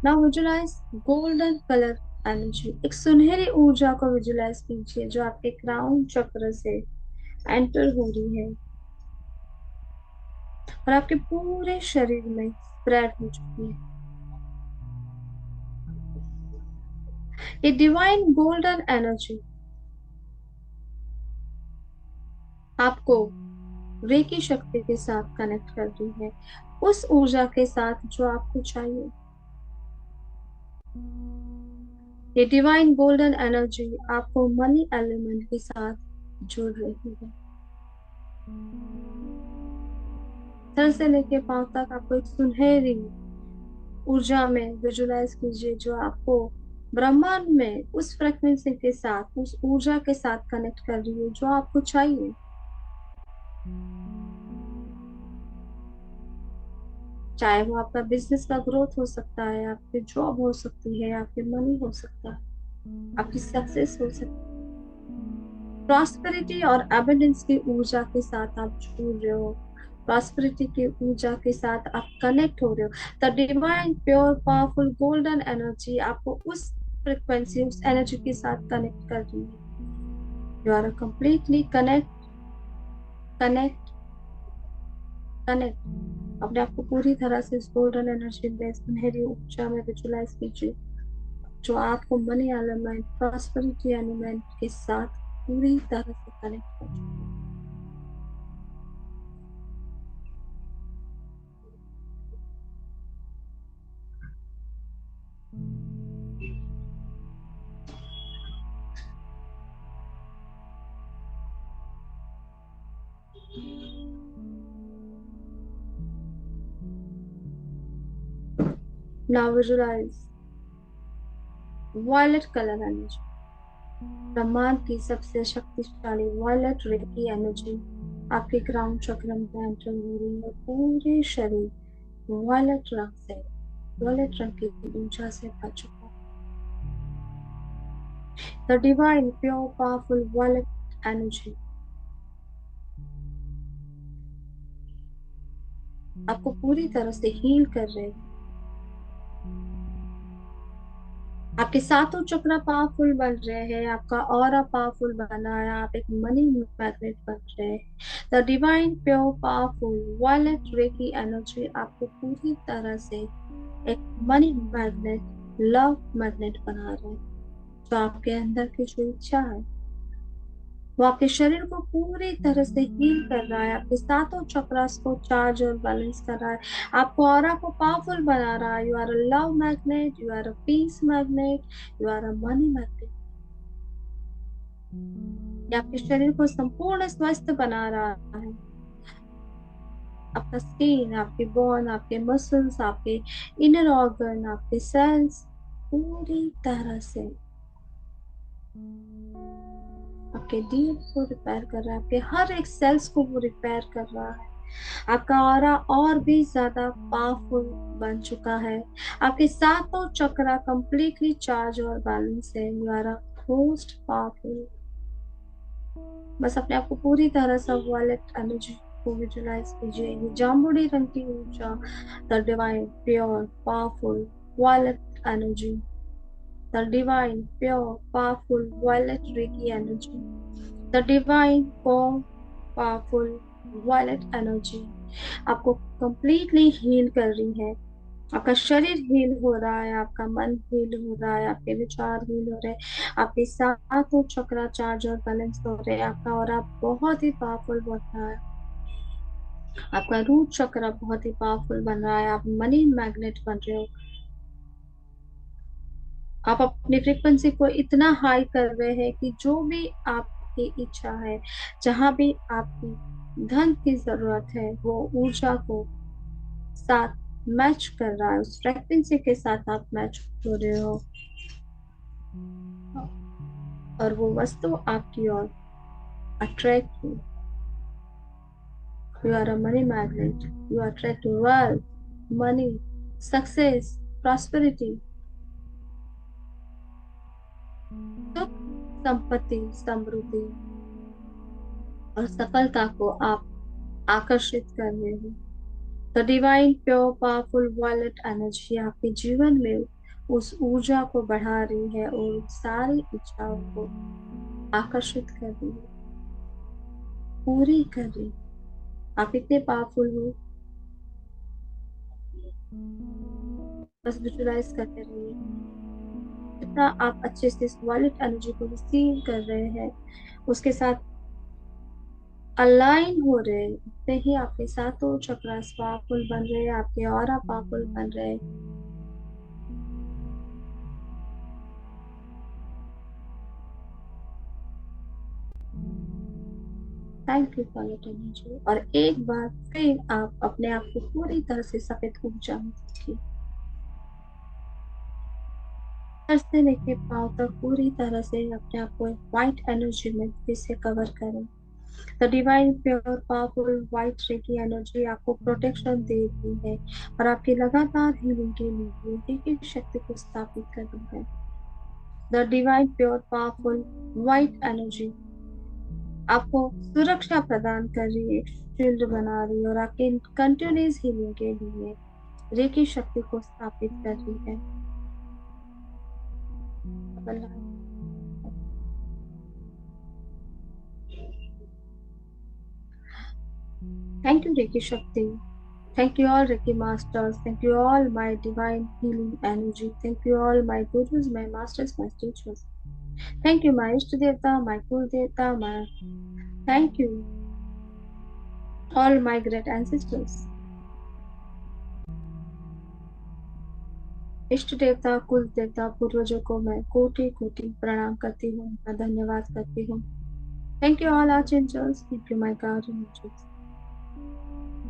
A: Now visualise golden colour energy, एक सुनहरी ऊर्जा को विजुलाइज कीजिए जो आपके क्राउन चक्र से एंटर हो रही है और आपके पूरे शरीर में स्प्रेड हो चुकी है। ये डिवाइन गोल्डन एनर्जी आपको रेकी शक्ति के साथ कनेक्ट कर रही है, उस ऊर्जा के साथ जो आपको चाहिए। ये डिवाइन गोल्डन एनर्जी आपको मनी एलिमेंट के साथ जोड़ रही है। सर से लेके पांव तक आपको एक सुनहरी ऊर्जा में विजुलाइज कीजिए जो आपको ब्रह्मांड में उस फ्रिक्वेंसी के साथ, उस ऊर्जा के साथ कनेक्ट कर रही है जो आपको चाहिए। चाहे वो आपका बिजनेस का ग्रोथ हो सकता है, आपकी जॉब हो सकती है, आपकी मनी हो सकता है, आपकी सक्सेस हो सकती है। प्रॉस्पेरिटी और एबंडेंस की ऊर्जा के साथ आप जुड़ रहे हो, प्रॉस्पेरिटी की ऊर्जा के साथ आप कनेक्ट हो रहे हो। The divine pure powerful golden energy आपको उस फ्रिक्वेंसी, उस एनर्जी के साथ कनेक्ट कर रही है। You are completely connect connect connect. अपने आप को पूरी तरह से इस गोल्डन एनर्जी में, सुनहरी ऊर्जा में विजुलाइज कीजिए जो आपको मनी एलिमेंट, प्रॉस्पेरिटी एलिमेंट के साथ पूरी तरह से कनेक्ट कर चुकी है। Now visualize violet color energy, ब्रह्मांड की सबसे शक्तिशाली वायलेट रे की एनर्जी आपके ग्राउंड चक्र में एंटर हो रही है। पूरे शरीर वायलेट रंग से, वायलेट रंग की ऊर्जा से भर चुका है। The divine pure powerful violet energy आपको पूरी तरह से हील कर रहे हैं। आपके सातों चक्र पावरफुल बन रहे हैं, आपका ऑरा पावरफुल बना है, आप एक मनी मैग्नेट बन रहे हैं। The divine pure powerful violet ray की एनर्जी आपको पूरी तरह से एक मनी मैग्नेट, लव मैग्नेट बना रहे हैं। तो आपके अंदर की जो इच्छा है वो आपके शरीर को पूरी तरह से हील कर रहा है, आपके सातों चक्रास को चार्ज और बैलेंस कर रहा है, आपको ऑरा को पावरफुल बना रहा है। You are a love magnet, you are a peace magnet, you are a money magnet. ये आपके शरीर को संपूर्ण स्वस्थ बना रहा है। आपका स्किन, आपके बोन, आपके मसल्स, आपके इनर ऑर्गन, आपके सेल्स पूरी तरह से आपके डीएनए को रिपेयर कर रहा है, आपके हर एक सेल्स को वो रिपेयर कर रहा है। आपका ऑरा और भी ज्यादा पावरफुल बन चुका है। आपके सातों चक्रा कंप्लीटली चार्ज और बैलेंस है। You are a most powerful बस अपने आप को पूरी तरह से वॉलेट एनर्जी को विजुलाइज कीजिए। ये जामुनी रंग की ऊर्जा, the divine pure powerful violet energy, the divine pure powerful violet reiki energy, the divine powerful violet energy आपको कंप्लीटली हील कर रही है। आपका शरीर हील हो रहा है, आपका मन हील हो रहा है, आपके विचार हील हो रहे हैं, आपके सातों चक्रा चार्ज और बैलेंस हो रहे हैं, आपका और आप बहुत ही पावरफुल बन रहा है, आपका रूट चक्र बहुत ही पावरफुल बन रहा है, आप मनी मैग्नेट बन रहे हो। आप अपनी फ्रीक्वेंसी को इतना हाई कर रहे हैं कि जो भी आपकी इच्छा है, जहां भी आपकी धन की जरूरत है, वो ऊर्जा को साथ मैच कर रहा है, उस फ्रीक्वेंसी के साथ आप मैच हो रहे हो, और वो वस्तु आपकी ओर अट्रैक्ट हो। You are a money magnet, you attract wealth, money, success, prosperity, सुख, संपत्ति, समृद्धि और सफलता को आप आकर्षित कर रहे हो। The divine pure powerful violet energy आपके जीवन में उस ऊर्जा को बढ़ा रही है और सारी इच्छाओं को आकर्षित कर रही है, पूरी कर रही है। आप इतने पावरफुल हो, बस विजुलाइज करते रहिए। जितना आप अच्छे से इस वॉलेट एनर्जी को रिसीव कर रहे हैं, उसके साथ अलाइन हो रहे हैं, उतने ही आपके सातों चक्रास पावरफुल बन रहे हैं, आपके ऑरा पावरफुल बन रहे हैं। Thank you wallet energy. और एक बार फिर आप अपने आप को पूरी तरह से सफेद ऊर्जा में देखिए, सर से लेके पांव तक पूरी तरह से अपने आप को व्हाइट एनर्जी में फिर से कवर करें। The divine pure powerful white रे की एनर्जी आपको प्रोटेक्शन दे रही है और आपकी लगातार हीलिंग के लिए की शक्ति को स्थापित कर रही है। The divine pure powerful white energy आपको सुरक्षा प्रदान कर रही है, शील्ड बना रही है और आपके कंटिन्यूस हीलिंग के लिए रेकी शक्ति को स्थापित कर रही है। थैंक यू रेकी शक्ति। Thank you all Reiki Masters. Thank you all my divine healing energy. Thank you all my gurus, my masters, my teachers. Thank you my Ishta Devta, my Kul Devta, my thank you all my great ancestors. इष्ट देवता, कुल देवता, पूर्वजों को मैं कोटि कोटि प्रणाम करती हूँ, मैं धन्यवाद करती हूँ। Thank you all archangels. Thank you my guardian angels.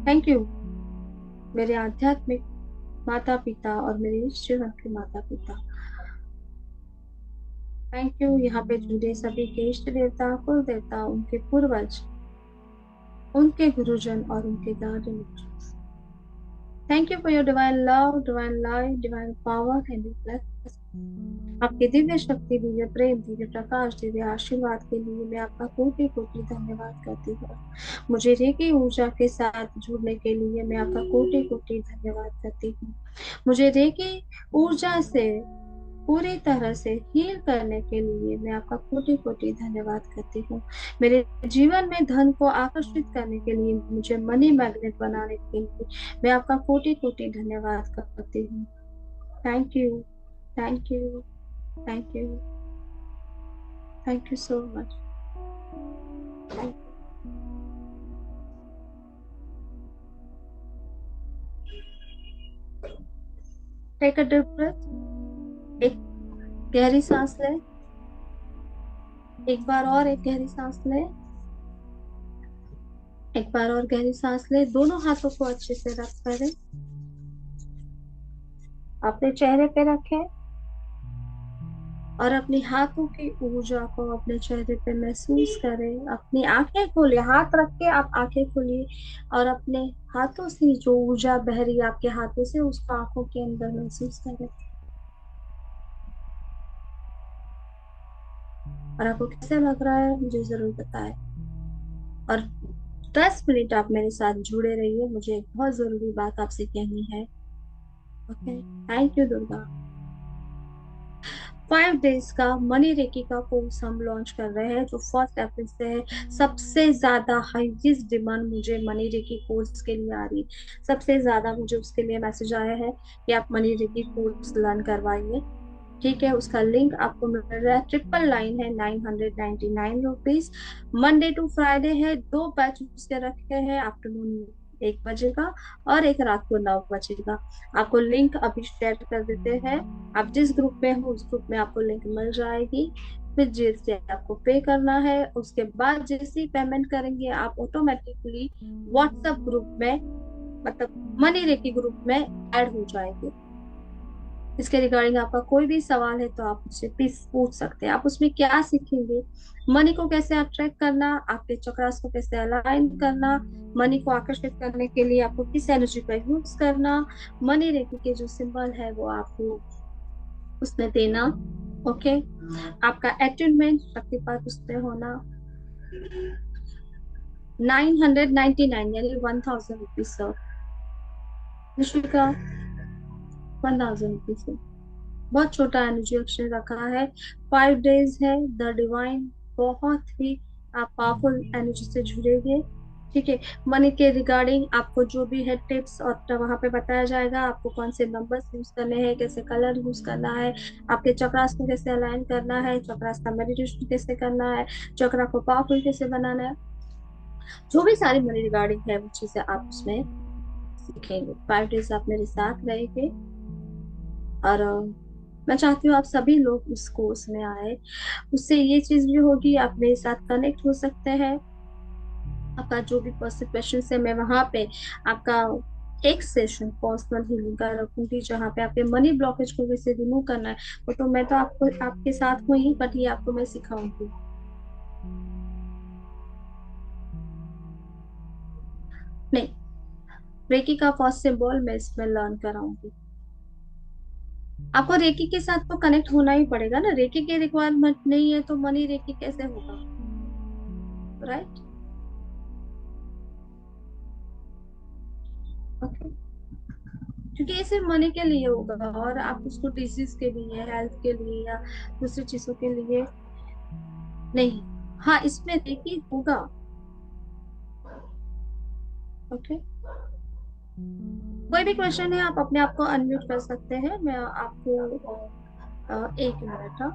A: Thank you मेरे आध्यात्मिक माता पिता और मेरे इस जीवन के माता पिता। थैंक यू यहाँ पे जुड़े सभी के इष्ट देवता, कुल देवता, उनके पूर्वज, उनके गुरुजन और उनके guardian angels. Thank you for your divine love, divine light, divine power and blessing. आपकी दिव्य शक्ति, दिव्य प्रेम, दिव्य प्रकाश, दिव्य आशीर्वाद के लिए मैं आपका कोटि कोटि धन्यवाद करती हूँ। मुझे रेकी ऊर्जा के साथ जुड़ने के लिए मैं आपका कोटि कोटि धन्यवाद करती हूँ। मुझे रेकी ऊर्जा से पूरी तरह से हील करने के लिए मैं आपका कोटि कोटि धन्यवाद करती हूँ। मेरे जीवन में धन को आकर्षित करने के लिए, मुझे मनी मैग्नेट बनाने के लिए मैं आपका कोटि कोटि धन्यवाद करती हूँ। Thank you, thank you, thank you, thank you so much. Take a deep breath, एक गहरी सांस ले, एक बार और एक गहरी सांस ले, एक बार और गहरी सांस ले। दोनों हाथों को अच्छे से रख करें, अपने चेहरे पे रखें और अपनी हाथों की ऊर्जा को अपने चेहरे पे महसूस करें। अपनी आंखें खोलिए, हाथ रख के आप आंखें खोलिए और अपने हाथों से जो ऊर्जा बह रही है आपके हाथों से, उसको आंखों के अंदर महसूस करें। और आपको कैसे लग रहा है मुझे जरूर बताएं। और 10 मिनट आप मेरे साथ जुड़े रहिए, मुझे एक बहुत जरूरी बात आपसे कहनी है। Okay, thank you Durga. 5 days का मनी रेकी का कोर्स हम लॉन्च कर रहे हैं, जो 1 अप्रैल से है। सबसे ज्यादा हाईएस्ट डिमांड मुझे मनी रेकी कोर्स के लिए आ रही है। सबसे ज्यादा मुझे उसके लिए मैसेज आया है कि आप मनी रेकी कोर्स लर्न करवाइए। ठीक है, उसका लिंक आपको मिल रहा है, 999 है, 999 रुपीज। मंडे टू फ्राइडे है, 2 बैच उसके रखे हैं, आफ्टरनून 1 बजे का और एक रात को 9 बजे का। आपको लिंक अभी शेयर कर देते हैं। आप जिस ग्रुप में हो उस ग्रुप में आपको लिंक मिल जाएगी। फिर जैसे आपको पे करना है, उसके बाद जैसे ही पेमेंट करेंगे आप ऑटोमेटिकली व्हाट्सएप ग्रुप में, मतलब मनी रेकी ग्रुप में ऐड हो जाएंगे। इसके रिगार्डिंग आपका कोई भी सवाल है तो आप मुझसे प्लीज पूछ सकते हैं। आप उसमें क्या सीखेंगे, मनी को कैसे अट्रैक्ट करना, आपके चक्रास को कैसे अलाइन करना, मनी को आकर्षित करने के लिए आपको किस एनर्जी का यूज करना, मनी रेखी के जो सिंबल है वो आपको उसमें देना। ओके, आपका अटेनमेंट शक्तिपात उसमें होना। 999 यानी 1000 रुपीज सर, का 1000 रुपीज है। बहुत छोटा एनर्जी ऑप्शन रखा है। 5 डेज है द डिवाइन, बहुत ही आप पावरफुल एनर्जी से जुड़ेंगे। ठीक है, मनी के रिगार्डिंग आपको जो भी है टिप्स और वहां पे बताया जाएगा, आपको कौन से नंबर्स यूज करने हैं, कैसे कलर यूज करना है, आपके चक्रास को कैसे अलाइन करना है, चक्रास का मेडिटेशन कैसे करना है, चक्रा को पावरफुल कैसे बनाना है, जो भी सारी मनी रिगार्डिंग है वो चीजें आप उसमें सीखेंगे। 5 डेज आप मेरे साथ रहेंगे और मैं चाहती हूँ आप सभी लोग उस कोर्स में आए। उससे ये चीज भी होगी, आप मेरे साथ कनेक्ट हो सकते हैं। आपका जो भी पर्सनल क्वेश्चन है मैं वहां पे आपका एक सेशन पर्सनल हीलिंग का रखूंगी, जहाँ पे आपके मनी ब्लॉकेज को कैसे रिमूव करना है। वो तो मैं तो आपको आपके साथ हूँ ही, बट ये आपको मैं सिखाऊंगी। नहीं, रेकी का फर्स्ट सिंबल मैं इसमें लर्न कराऊंगी। आपको रेकी के साथ तो कनेक्ट होना ही पड़ेगा ना, रेकी की रिक्वायरमेंट नहीं है तो मनी रेकी कैसे होगा, राइट? ओके, क्योंकि ये सिर्फ मनी के लिए होगा और आप उसको डिजीज के लिए, हेल्थ के लिए या दूसरी चीजों के लिए नहीं। हाँ, इसमें देखिए होगा। ओके, कोई भी क्वेश्चन है आप अपने आप को अनम्यूट कर सकते हैं, मैं आपको 1 मिनट। हाँ,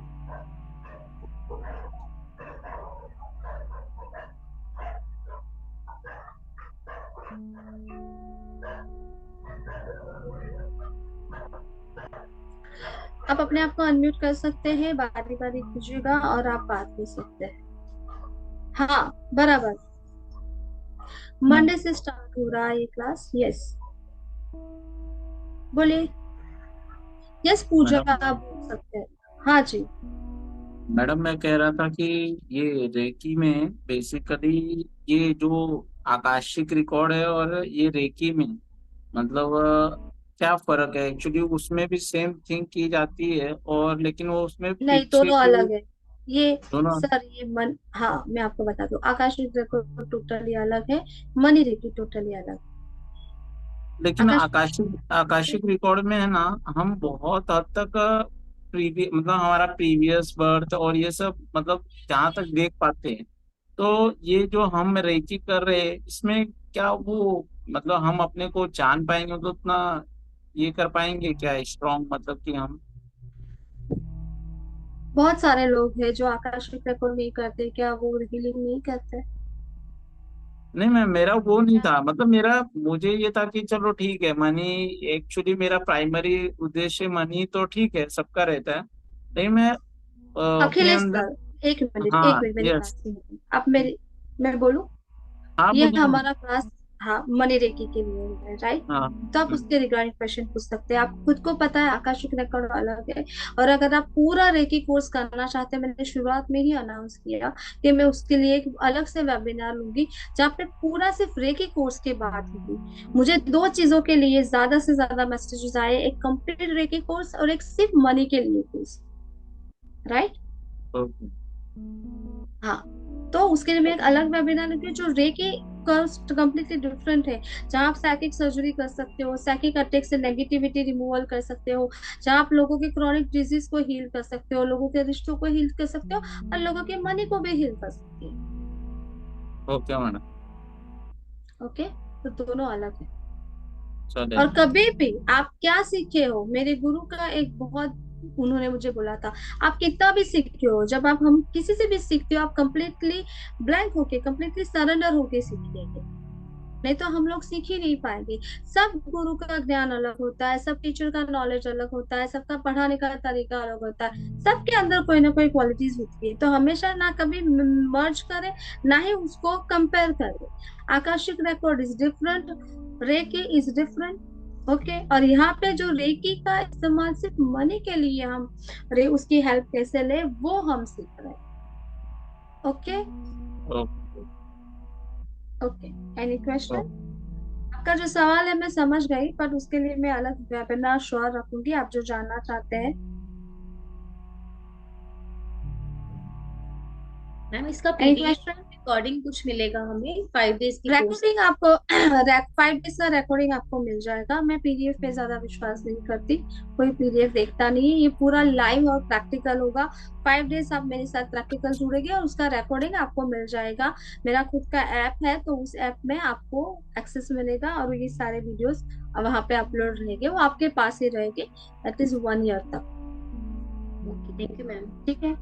A: आप अपने आप को अनम्यूट कर सकते हैं, बारी बारी कीजिएगा और आप बात कर सकते हैं। हाँ, बराबर। मंडे से स्टार्ट हो रहा है ये क्लास, यस। बोलिए। यस पूजा,
B: मैडम
A: आप बोल सकते हैं। हाँ जी।
B: मैडम मैं कह रहा था कि ये रेकी में बेसिकली ये जो आकाशिक रिकॉर्ड है और ये रेकी में मतलब क्या फर्क है एक्चुअली? उसमें भी सेम थिंग की जाती है और लेकिन वो उसमें
A: नहीं,
B: पीछे
A: दोनों
B: के
A: अलग है ये।
B: दोनों।
A: सर ये मन, हाँ मैं आपको बता दूं, आकाश को टोटली अलग है, मनी रेखी टोटली अलग।
B: लेकिन
A: आकाश
B: आकाशिक आकाशिक रिकॉर्ड में है ना, हम बहुत हद तक प्रीवियस मतलब हमारा प्रीवियस बर्थ और ये सब मतलब जहाँ तक देख पाते हैं। तो ये जो हम रेकी कर रहे हैं इसमें क्या वो मतलब हम अपने को जान पाएंगे तो उतना ये कर पाएंगे क्या स्ट्रॉन्ग मतलब कि हम।
A: बहुत सारे लोग हैं जो आकाश को नहीं करते, क्या वो हीलिंग नहीं करते?
B: नहीं मैं मेरा वो नहीं
A: क्या?
B: था मतलब मेरा मुझे ये था कि चलो ठीक है मनी एक्चुअली मेरा प्राइमरी उद्देश्य मनी तो ठीक है सबका रहता है। लेकिन मैं अपने
A: अखिलेश
B: अंदर।
A: सर, एक मिनट एक
B: हाँ
A: मिनट, मेरी बात
B: यस।
A: सुनिए आप मेरी। मैं बोलूं,
B: हाँ
A: ये
B: बोलिए ना।
A: हमारा क्लास, हाँ मनी रेकी के लिए है, राइट?
B: हाँ
A: तो आप उसके रिगार्डिंग क्वेश्चन पूछ सकते हैं। आप खुद को पता है आकाशिक रिकॉर्ड अलग है। और अगर आप पूरा रेकी कोर्स करना चाहते हैं, मैंने शुरुआत में ही अनाउंस किया कि मैं उसके लिए एक अलग से वेबिनार लूंगी, जहाँ पे पूरा सिर्फ रेकी कोर्स की बात होगी। मुझे 2 चीजों के लिए ज्यादा से ज्यादा मैसेजेस आए, एक कंप्लीट रेकी कोर्स और एक सिर्फ मनी के लिए कोर्स, राइट?
B: ओके।
A: हाँ, तो उसके लिए मैं एक अलग वेबिनार लगी जो रे की कम्प्लीटली डिफरेंट है, जहाँ आप साइकिक सर्जरी कर सकते हो, साइकिक अटैक से नेगेटिविटी रिमूवल कर सकते हो, जहाँ आप लोगों के क्रॉनिक डिजीज को हील कर सकते हो, लोगों के रिश्तों को हील कर सकते हो, और लोगों के मनी को भी हील कर सकते हो।
B: Okay madam.
A: ओके, तो दोनों अलग है।
B: चले।
A: और कभी भी आप क्या सीखे हो, मेरे गुरु का एक बहुत, उन्होंने मुझे बोला था, आप कितना भी सीखे हो, जब आप हम किसी से भी सीखते हो, आप कंप्लीटली ब्लैंक होके, कंप्लीटली सरेंडर होके सीखिए, नहीं तो हम लोग सीख ही नहीं पाएंगे। सब गुरु का ज्ञान अलग होता है, सब टीचर का नॉलेज अलग होता है, सबका पढ़ाने का तरीका अलग होता है, सबके अंदर कोई ना कोई क्वालिटीज होती है, तो हमेशा ना कभी मर्ज करें, ना ही उसको कंपेयर करें। Akashic record is different, reiki is different. Okay, और यहाँ पे जो रेकी का इस्तेमाल सिर्फ मनी के लिए हम रे उसकी हेल्प कैसे ले वो हम सीख रहे हैं। Okay.
B: Okay.
A: Okay, any question? आपका जो सवाल है मैं समझ गई, पर उसके लिए मैं अलग वेबिनार श्योर रखूंगी, आप जो जानना चाहते हैं।
C: मैम इसका
A: एनी
C: पीडीएफ
A: क्वेश्चन?
C: रिकॉर्डिंग कुछ मिलेगा हमें 5 डेज की कोर्स?
A: रिकॉर्डिंग आपको 5 डेज का रिकॉर्डिंग आपको मिल जाएगा। मैं पीडीएफ पे ज्यादा विश्वास नहीं करती, कोई पीडीएफ देखता नहीं है, ये पूरा लाइव और प्रैक्टिकल होगा। 5 डेज आप मेरे साथ प्रैक्टिकल जुड़ेंगे और उसका रिकॉर्डिंग आपको मिल जाएगा। मेरा खुद का ऐप है, तो उस ऐप में आपको एक्सेस मिलेगा, और ये सारे वीडियोस वहां पे अपलोड रहेंगे, वो आपके पास ही रहेंगे एटलीस्ट 1 ईयर तक।
C: Okay, thank you ma'am.
A: ठीक है,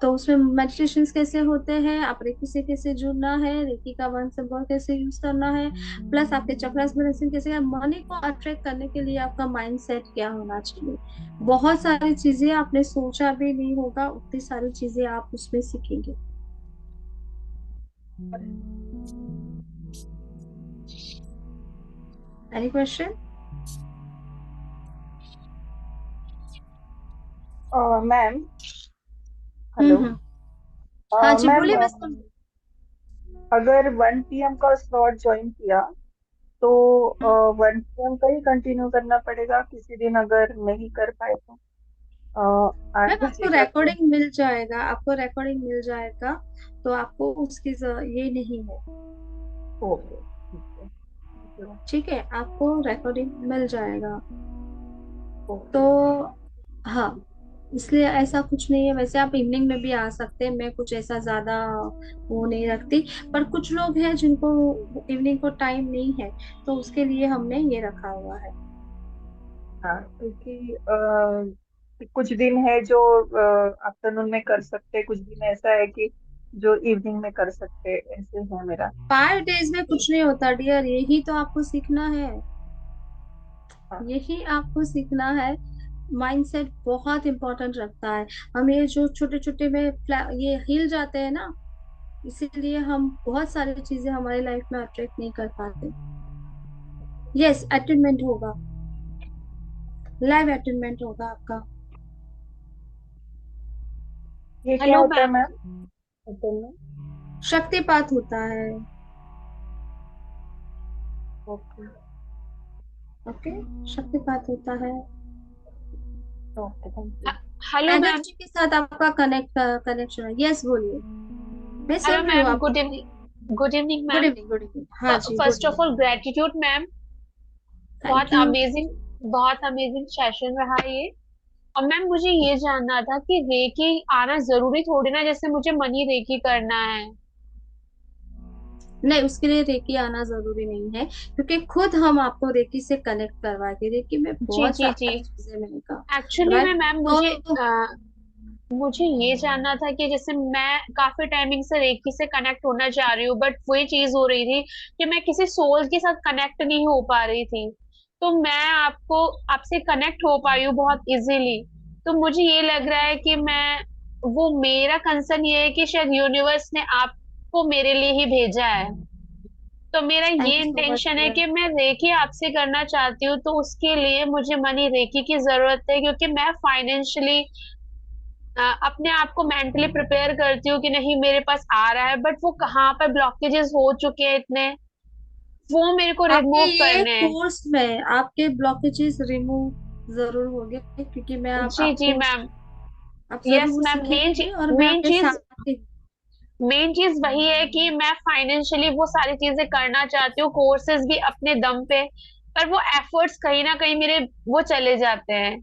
A: तो उसमें मेडिटेशंस कैसे होते हैं, आप रेकी से कैसे जुड़ना है, रेकी का वन सिंबल कैसे यूज करना है, प्लस आपके चक्रास बैलेंसिंग कैसे, मनी को अट्रैक्ट करने के लिए आपका माइंड सेट क्या होना चाहिए, बहुत सारी चीजें आपने सोचा भी नहीं होगा, उतनी सारी चीजें आप उसमें सीखेंगे। Any question?
D: Ma'am, hello.
A: Hmm. हाँ जी,
D: मैम,
A: बोलिए, मैं सुन।
D: अगर 1 PM का स्लॉट ज्वाइन किया तो
A: हम्म,
D: 1 PM का ही कंटिन्यू करना पड़ेगा? किसी दिन अगर नहीं कर पाए तो 8
A: मैम आपको
D: बजे का तो?
A: रिकॉर्डिंग मिल जाएगा, आपको रिकॉर्डिंग मिल जाएगा, तो आपको उसकी ये नहीं है।
D: ओके, ठीक है, thank you।
A: ठीक है, आपको रिकॉर्डिंग मिल जाएगा। तो
D: ओके।
A: हाँ, इसलिए ऐसा कुछ नहीं है, वैसे आप इवनिंग में भी आ सकते हैं, मैं कुछ ऐसा ज्यादा वो नहीं रखती, पर कुछ लोग हैं जिनको इवनिंग को टाइम नहीं है, तो उसके लिए हमने ये रखा हुआ है।
D: हाँ, क्योंकि कुछ दिन है जो आफ्टरनून में कर सकते हैं, कुछ दिन ऐसा है कि जो इवनिंग में कर सकते हैं, ऐसे है मेरा।
A: 5 डेज में कुछ नहीं होता डियर, यही तो आपको सीखना है,
D: हाँ।
A: यही आपको सीखना है। माइंडसेट बहुत इंपॉर्टेंट रखता है। हम ये जो छोटे छोटे में ये हिल जाते हैं ना, इसीलिए हम बहुत सारी चीजें हमारी लाइफ में अट्रैक्ट नहीं कर पाते। यस, अटेनमेंट होगा, लाइव अटेनमेंट होगा आपका।
D: ये क्या
C: हेलो
D: होता है
C: मैम।
D: मैम, असल में?
A: शक्तिपात होता है।
D: ओके।
A: ओके, शक्तिपात होता है।
D: Okay, thank you.
C: Hello ma'am.
A: Energy के साथ आपका कनेक्शन है। यस, बोलिए, मैं
C: हेलो
A: सुन रही हूँ
C: मैम,
A: आपको।
C: Good evening. Good evening
A: good
C: ma'am.
A: Evening, good evening, हाँ जी,
C: फर्स्ट
A: बोलिए।
C: Of all gratitude ma'am. बहुत
A: थैंक यू।
C: अमेजिंग, बहुत अमेजिंग सेशन रहा ये। और मैम मुझे ये जानना था कि रेकी आना जरूरी थोड़ी ना, जैसे मुझे मनी रेकी करना है।
A: नहीं, उसके लिए रेकी आना जरूरी नहीं है, क्योंकि खुद हम आपको रेकी से कनेक्ट करवाएंगे। रेकी में
C: जी
A: बहुत
C: जी जी।
A: सारी चीजें मैंने कहा,
C: एक्चुअली में
A: राइट?
C: मैम
A: तो
C: मुझे ये जानना था कि जैसे मैं काफी टाइमिंग से रेकी से कनेक्ट होना चाह रही हूँ, बट वही चीज हो रही थी कि मैं किसी सोल के साथ कनेक्ट नहीं हो पा रही थी। तो मैं आपको आपसे कनेक्ट हो पाई हूँ बहुत इजीली। तो मुझे ये लग रहा है कि मैं, वो मेरा कंसर्न ये है कि शायद यूनिवर्स ने आपको मेरे लिए ही भेजा है। तो मेरा
A: थैंक
C: ये
A: यू सो मच
C: इंटेंशन है
A: डियर।
C: कि मैं रेकी आपसे करना चाहती हूँ, तो उसके लिए मुझे मनी रेकी की जरूरत है, क्योंकि मैं फाइनेंशियली अपने आप को मेंटली प्रिपेयर करती हूँ कि नहीं मेरे पास आ रहा है, बट वो कहाँ पर ब्लॉकेजेस हो चुके हैं इतने, वो मेरे को
A: आपके
C: रिमूव
A: ये
C: करने हैं।
A: कोर्स में आपके ब्लॉकेजेस रिमूव जरूर होंगे, क्योंकि मैं
C: जी जी
A: आपको
C: मैम।
A: आप
C: यस
A: जरूर
C: मैम।
A: सीखेंगे और मैं
C: मेन
A: आपके
C: चीज
A: साथ ही।
C: मेन चीज वही है कि मैं फाइनेंशियली वो सारी चीजें करना चाहती हूँ, कोर्सेज भी अपने दम पे, पर वो एफर्ट्स कहीं ना कहीं मेरे वो चले जाते हैं।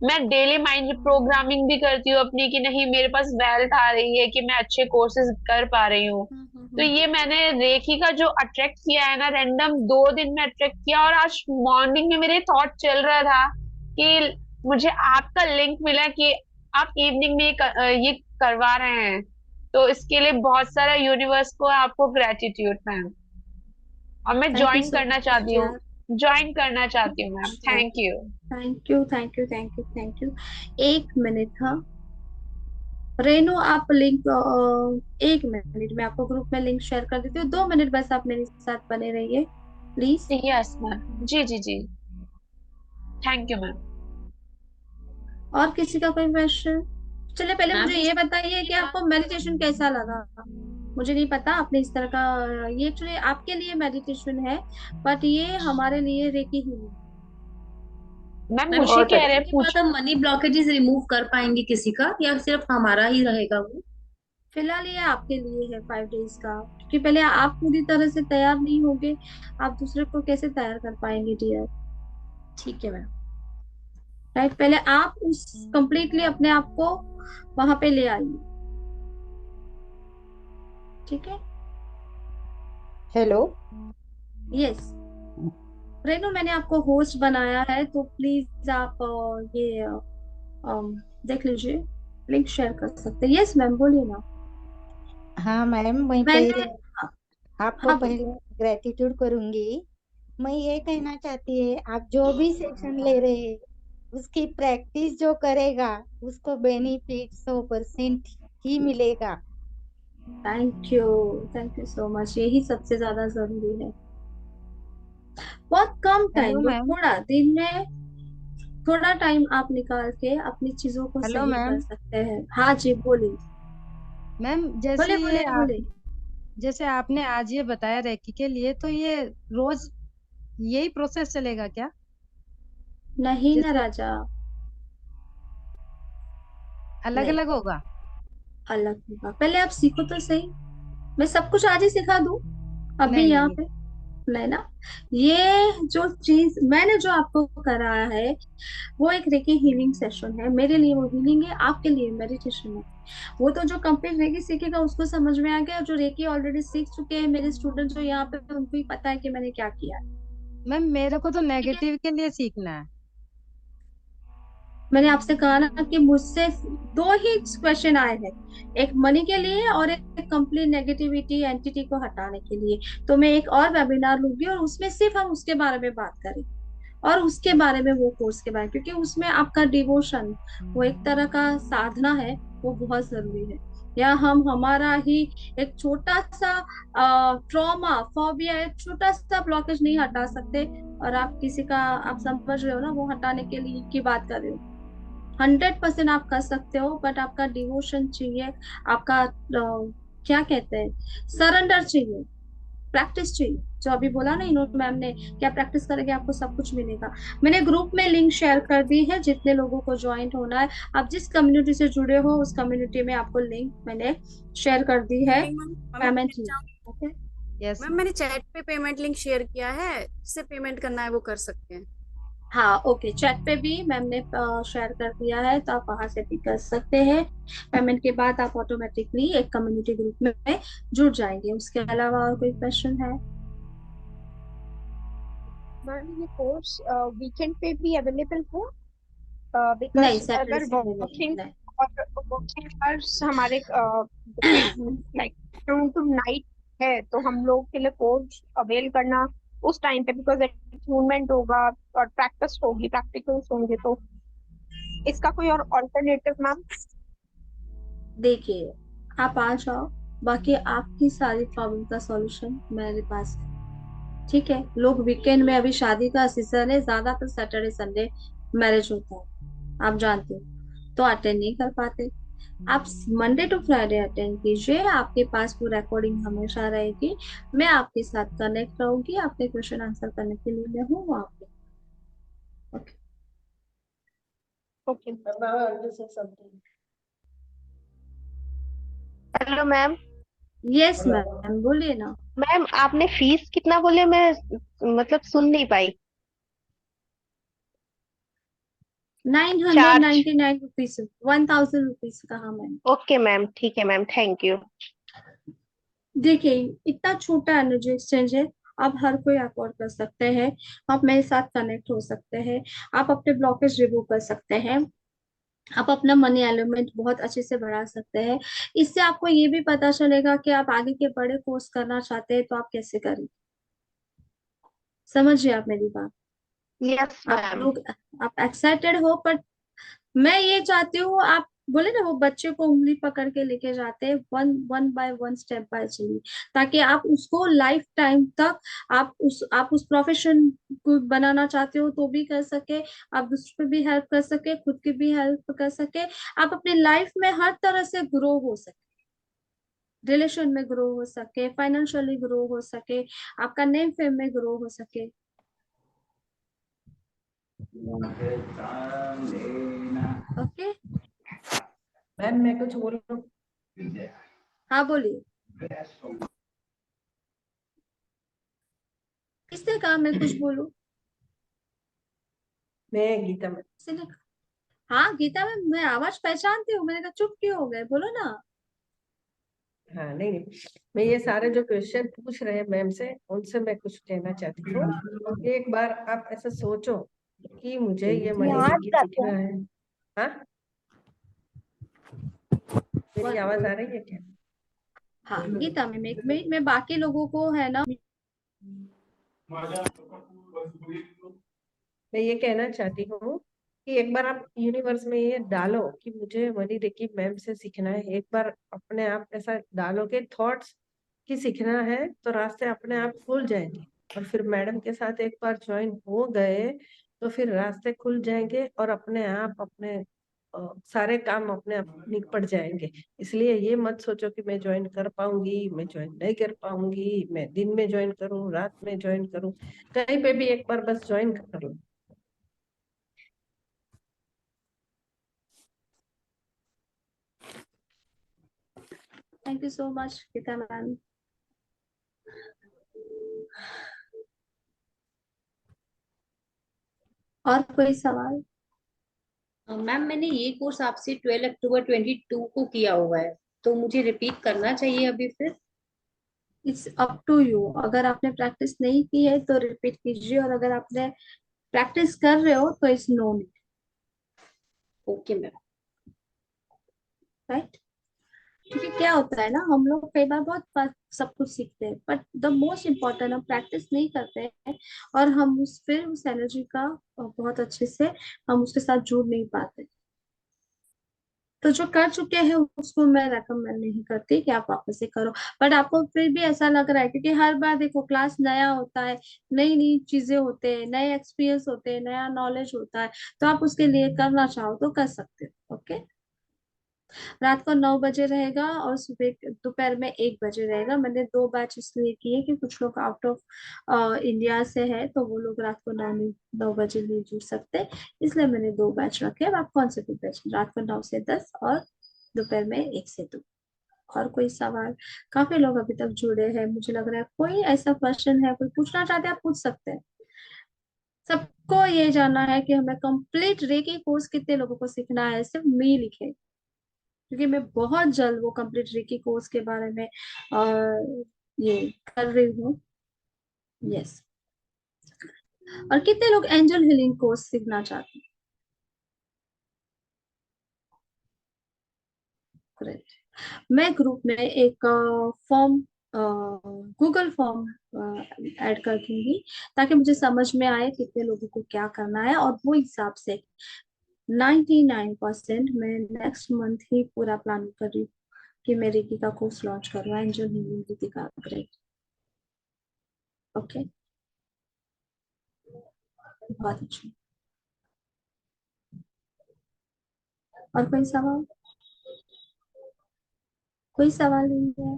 C: मैं डेली माइंड प्रोग्रामिंग भी करती हूँ अपनी कि नहीं मेरे पास वेल्थ आ रही है कि मैं अच्छे कोर्सेज कर पा रही हूँ। तो ये मैंने रेकी का जो अट्रैक्ट किया है ना, रैंडम 2 दिन में अट्रैक्ट किया, और आज मॉर्निंग में मेरे थॉट चल रहा था कि मुझे आपका लिंक मिला कि आप इवनिंग में ये करवा रहे हैं। तो इसके लिए बहुत सारा यूनिवर्स को आपको ग्रेटिट्यूड मैम, और मैं
A: थैंक यू
C: ज्वाइन
A: सो
C: करना
A: मच
C: चाहती हूँ।
A: यार।
C: ज्वाइन करना चाहती हूँ ma'am, thank you.
A: Thank you, thank you, thank you, thank you. एक मिनट, हाँ रेनू, आप लिंक 1 मिनट में आपको ग्रुप में लिंक शेयर कर देती हूँ। 2 मिनट बस आप मेरे साथ बने रहिए प्लीज।
C: यस मैम, जी जी जी, थैंक यू मैम।
A: और किसी का कोई क्वेश्चन? चलिए पहले
C: मैम
A: मुझे ये बताइए कि आपको मेडिटेशन कैसा लगा। मुझे नहीं पता आपने इस तरह का, ये एक्चुअली आपके लिए मेडिटेशन है, बट ये हमारे लिए रेकी ही है।
C: मैम
E: मैम
C: मुझे
D: बहुत
C: कह रहे
D: अच्छा।
C: हैं
E: इसके
C: पूछ।
E: बाद हम मनी ब्लॉकेजेस रिमूव कर पाएंगे किसी का, या सिर्फ हमारा ही रहेगा वो?
A: फिलहाल ये आपके लिए है 5 डेज का, क्योंकि पहले आप पूरी तरह से तैयार नहीं होगे, आप दूसरे को कैसे तैयार कर पाएंगे डियर।
E: ठीक है मैम।
A: राइट, पहले आप उस कंप्लीटली अपने आप को वहां पे ले आइए। ठीक है।
F: हेलो।
A: यस रेनू, मैंने आपको होस्ट बनाया है, तो प्लीज आप ये देख लीजिए, लिंक शेयर कर सकते हैं। यस मैम, बोलिए ना।
F: हाँ मैम, मैं
A: मैंने,
F: पहले
A: हाँ,
F: आपको
A: हाँ
F: पहले
A: बोलिए।
F: ग्रेटिट्यूड करूंगी। मैं ये कहना चाहती है, आप जो भी सेशन ले रहे हैं उसकी प्रैक्टिस जो करेगा उसको बेनिफिट 100% ही मिलेगा।
A: Thank you, thank you so much, यही सबसे ज्यादा जरूरी है। बहुत कम
F: हेलो
A: टाइम दो,
F: मैम।
A: थोड़ा दिन में थोड़ा टाइम आप निकाल के अपनी चीजों को
F: हेलो
A: सही कर
F: मैम।
A: सकते हैं। हाँ जी बोलिए,
G: मैम
A: बोले
G: जैसे ये
A: बोले
G: आप,
A: बोले।
G: जैसे आपने आज ये बताया रेकी के लिए, तो ये रोज यही प्रोसेस चलेगा क्या?
A: नहीं ना
G: जैसे
A: राजा,
G: अलग
A: नहीं,
G: अलग होगा?
A: अलग होगा। पहले आप सीखो तो सही, मैं सब कुछ आज ही सिखा दूं अभी
G: नहीं
A: यहाँ
G: नहीं।
A: पे? नहीं ना। ये जो चीज मैंने जो आपको कराया है वो एक रेकी हीलिंग सेशन है, मेरे लिए वो हीलिंग है, आपके लिए मेडिटेशन है। वो तो जो कंप्लीट रेकी सीखेगा उसको समझ में आ गया, जो रेकी ऑलरेडी सीख चुके हैं मेरे स्टूडेंट जो यहाँ पे, उनको ही पता है कि मैंने क्या किया है।
G: मैम मेरे को तो
A: ठीक है,
G: नेगेटिव के लिए सीखना है।
A: मैंने आपसे कहा ना कि मुझसे दो ही क्वेश्चन आए हैं, एक मनी के लिए और एक कंप्लीट नेगेटिविटी एंटिटी को हटाने के लिए। तो मैं एक और वेबिनार लूंगी और उसमें सिर्फ हम उसके बारे में बात करेंगे, और उसके बारे में, वो कोर्स के बारे में, क्योंकि उसमें आपका डिवोशन, वो एक तरह का साधना है, वो बहुत जरूरी है। या हम हमारा ही एक छोटा सा ट्रॉमा फोबिया, एक छोटा सा ब्लॉकेज नहीं हटा सकते, और आप किसी का, आप समझ रहे हो ना, वो हटाने के लिए की बात कर रहे हो। 100% आप कर सकते हो, बट आपका डिवोशन चाहिए, आपका क्या कहते हैं, सरेंडर चाहिए, प्रैक्टिस चाहिए। जो अभी बोला ना इन्होंने, मैम ने, क्या प्रैक्टिस करेंगे आपको सब कुछ मिलेगा। मैंने ग्रुप में लिंक शेयर कर दी है, जितने लोगों को ज्वाइन होना है, आप जिस कम्युनिटी से जुड़े हो उस कम्युनिटी में आपको लिंक मैंने शेयर कर दी है,
H: morning ma'am.
A: Payment link. Okay,
G: yes
H: ma'am मैंने चैट पे पेमेंट लिंक शेयर किया है, जिससे पेमेंट करना है वो कर सकते हैं।
A: हाँ ओके, चैट पे भी मैम ने शेयर कर दिया है, तो आप वहां से भी कर सकते हैं। पेमेंट के बाद आप ऑटोमेटिकली एक कम्युनिटी ग्रुप में जुड़ जाएंगे। उसके अलावा और कोई क्वेश्चन है?
I: मैम ये कोर्स वीकेंड पे भी अवेलेबल है?
A: नहीं,
I: बिकॉज
A: सैटरडे
I: अगर
A: संडे नहीं,
I: वर्किंग
A: नहीं।
I: और वर्किंग आवर्स हमारे लाइक आफ्टरनून टू नाइट है, तो हम लोग के लिए कोर्स अवेल करना उस टाइम पे, बिकॉज अटूनमेंट होगा और प्रैक्टिस होगी, प्रैक्टिकल्स होंगे, तो इसका कोई और ऑल्टरनेटिव मैम?
A: देखिए, आप आ जाओ, बाकी आपकी सारी प्रॉब्लम का सॉल्यूशन मेरे पास है। ठीक है, लोग वीकेंड में, अभी शादी का सीजन है, ज्यादातर सैटरडे संडे मैरिज होता है, आप जानते हो, तो अटेंड नहीं कर पाते। आप मंडे टू फ्राइडे अटेंड कीजिए, आपके पास वो रिकॉर्डिंग हमेशा रहेगी, मैं आपके साथ कनेक्ट रहूंगी, आपके क्वेश्चन आंसर करने के लिए मैं हूँ वहाँ पे। Okay.
I: Okay. Hello ma'am.
A: Yes ma'am, बोलिए ना।
J: मैम आपने फीस कितना बोले, मैं मतलब सुन नहीं पाई। चार्ज।999
A: रुपीज, 1000 रुपीज कहा मैंने।
J: ओके मैम, ठीक है मैम, थैंक यू।
A: देखिए, इतना छोटा एनर्जी एक्सचेंज है, आप हर कोई अफोर्ड कर सकते हैं। आप मेरे साथ कनेक्ट हो सकते हैं, आप अपने ब्लॉकेज रिमूव कर सकते हैं, आप अपना मनी एलिमेंट बहुत अच्छे से बढ़ा सकते हैं। इससे आपको ये भी पता चलेगा कि आप आगे के बड़े कोर्स करना चाहते हैं तो आप कैसे करें। समझिए आप मेरी बात।
J: यस
A: आप
J: मैम।
A: लोग, आप एक्साइटेड हो, पर मैं ये चाहती हूँ आप, बोले ना वो बच्चे को उंगली पकड़ के लेके जाते हैं, one one by one, step by चलिए, ताकि आप उसको लाइफ टाइम तक, आप उस प्रोफेशन को बनाना चाहते हो तो भी कर सके, आप दूसरों पे भी हेल्प कर सके, खुद की भी हेल्प कर सके, आप अपनी लाइफ में हर तरह से ग्रो हो सके, रिलेशन में ग्रो हो सके, फाइनेंशियली ग्रो हो सके, आपका नेम फेम में ग्रो हो सके। ओके।
K: मैम मैं कुछ बोल रहा हूँ।
A: हाँ बोलिए। किसने कहा मैं कुछ बोलूं?
K: मैं गीता मैम।
A: किसी ने? हाँ गीता मैम, मैं आवाज पहचानती हूँ, मैंने कहा चुप क्यों हो गए, बोलो ना।
K: हाँ नहीं नहीं, मैं ये सारे जो क्वेश्चन पूछ रहे हैं मैम से, उनसे मैं कुछ कहना चाहती हूँ। एक बार आप ऐसा सोचो कि मुझे ये मनी
J: याद
K: रेकी
J: करते
K: सीखना
J: हैं।
K: है। हाँ, मेरी आवाज आ रही है क्या?
A: हाँ गीता मैम, एक मिनट, मैं बाकी लोगों को है ना।
K: मैं ये कहना चाहती हूँ कि एक बार आप यूनिवर्स में ये डालो कि मुझे मनी रेकी मैम से सीखना है। एक बार अपने आप ऐसा डालो के थॉट्स कि सीखना है, तो रास्ते अपने आप खुल जाएंगे। और फिर मैडम के साथ एक बार ज्वाइन हो गए तो फिर रास्ते खुल जाएंगे और अपने आप अपने सारे काम अपने आप निपट जाएंगे। इसलिए ये मत सोचो कि मैं ज्वाइन कर पाऊंगी, मैं ज्वाइन नहीं कर पाऊंगी, मैं दिन में ज्वाइन करूँ, रात में ज्वाइन करूँ, कहीं पे भी एक बार बस ज्वाइन कर लो।
A: Thank you so much Geeta ma'am. और कोई सवाल?
E: मैम मैंने ये कोर्स आपसे 12 अक्टूबर 2022 को किया हुआ है, तो मुझे रिपीट करना चाहिए अभी फिर?
A: इट्स अप टू यू, अगर आपने प्रैक्टिस नहीं की है तो रिपीट कीजिए, और अगर आपने प्रैक्टिस कर रहे हो तो it's no need.
E: Okay ma'am.
A: Right. क्योंकि क्या होता है ना, हम लोग कई बार सब कुछ सीखते हैं, बट द मोस्ट इम्पोर्टेंट, हम प्रैक्टिस नहीं करते हैं, और हम फिर उस एनर्जी का बहुत अच्छे से हम उसके साथ जुड़ नहीं पाते। तो जो कर चुके हैं उसको मैं रेकमेंड नहीं करती कि आप वापस से करो। बट आपको फिर भी ऐसा लग रहा है, क्योंकि हर बार देखो क्लास नया होता है, नई नई चीजें होते हैं, नए एक्सपीरियंस होते हैं, नया नॉलेज होता है, तो आप उसके लिए करना चाहो तो कर सकते हो। ओके। रात को 9 बजे रहेगा और सुबह दोपहर में 1 बजे रहेगा। मैंने 2 बैच इसलिए किए कि कुछ लोग आउट ऑफ इंडिया से है, तो वो लोग रात को 9 बजे नहीं जुड़ सकते, इसलिए मैंने 2 बैच रखे। अब आप कौन से 2 बैच, रात को 9 से 10 और दोपहर में 1 से 2। और कोई सवाल? काफी लोग अभी तक जुड़े हैं, मुझे लग रहा है कोई ऐसा क्वेश्चन है, कोई पूछना चाहते हैं, आप पूछ सकते हैं। सबको ये जानना है कि हमें कंप्लीट रेकी कोर्स कितने लोगों को सीखना है, सिर्फ मी लिखे, क्योंकि मैं बहुत जल्द वो कंप्लीट रेकी कोर्स के बारे में ये कर रही हूँ। यस। और कितने लोग एंजल हीलिंग कोर्स सीखना चाहते हैं? ग्रेट। मैं ग्रुप में एक फॉर्म, गूगल फॉर्म ऐड कर दूंगी, ताकि मुझे समझ में आए कितने लोगों को क्या करना है, और वो हिसाब से 99% मैं नेक्स्ट मंथ ही पूरा प्लान कर रही हूँ कि मैं रेकी का कोर्स लॉन्च करूँ, एंजल हीलिंग दीदी का। ग्रेट। ओके। बहुत अच्छा। और कोई सवाल? कोई सवाल नहीं है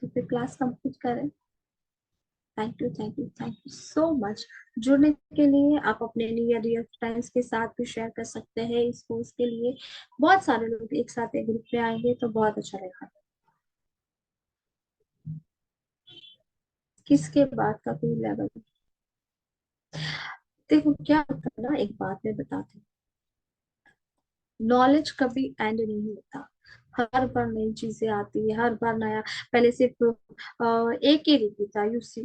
A: तो फिर क्लास कंप्लीट करें। Thank you, thank you, thank you so much जुड़ने के लिए। आप अपने नियर रियल फ्रेंड्स के साथ भी शेयर कर सकते हैं इस कोर्स के लिए। बहुत सारे लोग एक साथ एक ग्रुप में आएंगे तो बहुत अच्छा रहेगा। किसके बाद का कोई लेवल? देखो क्या होता है ना, एक बात मैं बताती हूँ, नॉलेज कभी एंड नहीं होता। हर बार नई चीजें आती है, हर बार नया। पहले सिर्फ एक ही रेकी था, यूसी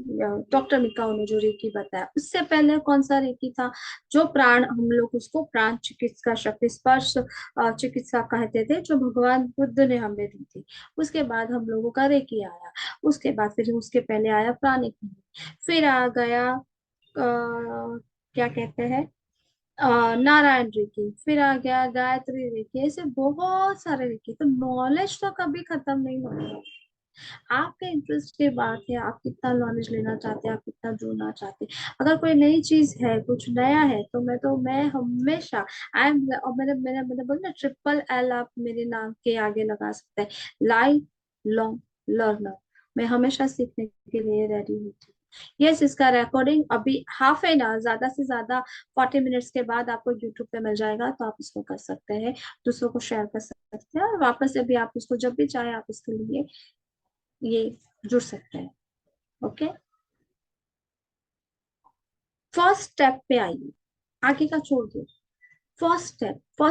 A: डॉक्टर मिकाओ ने जो रेकी बताया, उससे पहले कौन सा रेकी था? जो प्राण, हम लोग उसको प्राण चिकित्सा शक्ति स्पर्श चिकित्सा कहते थे, जो भगवान बुद्ध ने हमें दी थी। उसके बाद हम लोगों का रेकी आया। उसके बाद फिर उसके पहले आया प्राणिक। फिर आ गया क्या कहते हैं, नारायण रेकी। फिर आ गया गायत्री रेकी। ऐसे बहुत सारे रेकी। तो नॉलेज तो कभी खत्म नहीं होगा। आपके इंटरेस्ट की बात है, आप कितना नॉलेज लेना चाहते हैं, आप कितना जुड़ना चाहते हैं। अगर कोई नई चीज है, कुछ नया है, तो मैं हमेशा आई एम, और मैंने मैंने मैंने बोला ना, ट्रिपल L आप मेरे नाम के आगे लगा सकते हैं, लाइफ लॉन्ग लर्नर। मैं हमेशा सीखने के लिए रेडी होती हूँ। यस, इसका रिकॉर्डिंग अभी हाफ एन आवर, ज्यादा से ज्यादा 40 मिनट्स के बाद आपको यूट्यूब पे मिल जाएगा, तो आप इसको कर सकते हैं, दूसरों को शेयर कर सकते हैं, और वापस से भी आप उसको जब भी चाहे आप इसके लिए ये जुड़ सकते हैं। ओके, फर्स्ट स्टेप पे आइए, आगे का छोड़ दो। फर्स्ट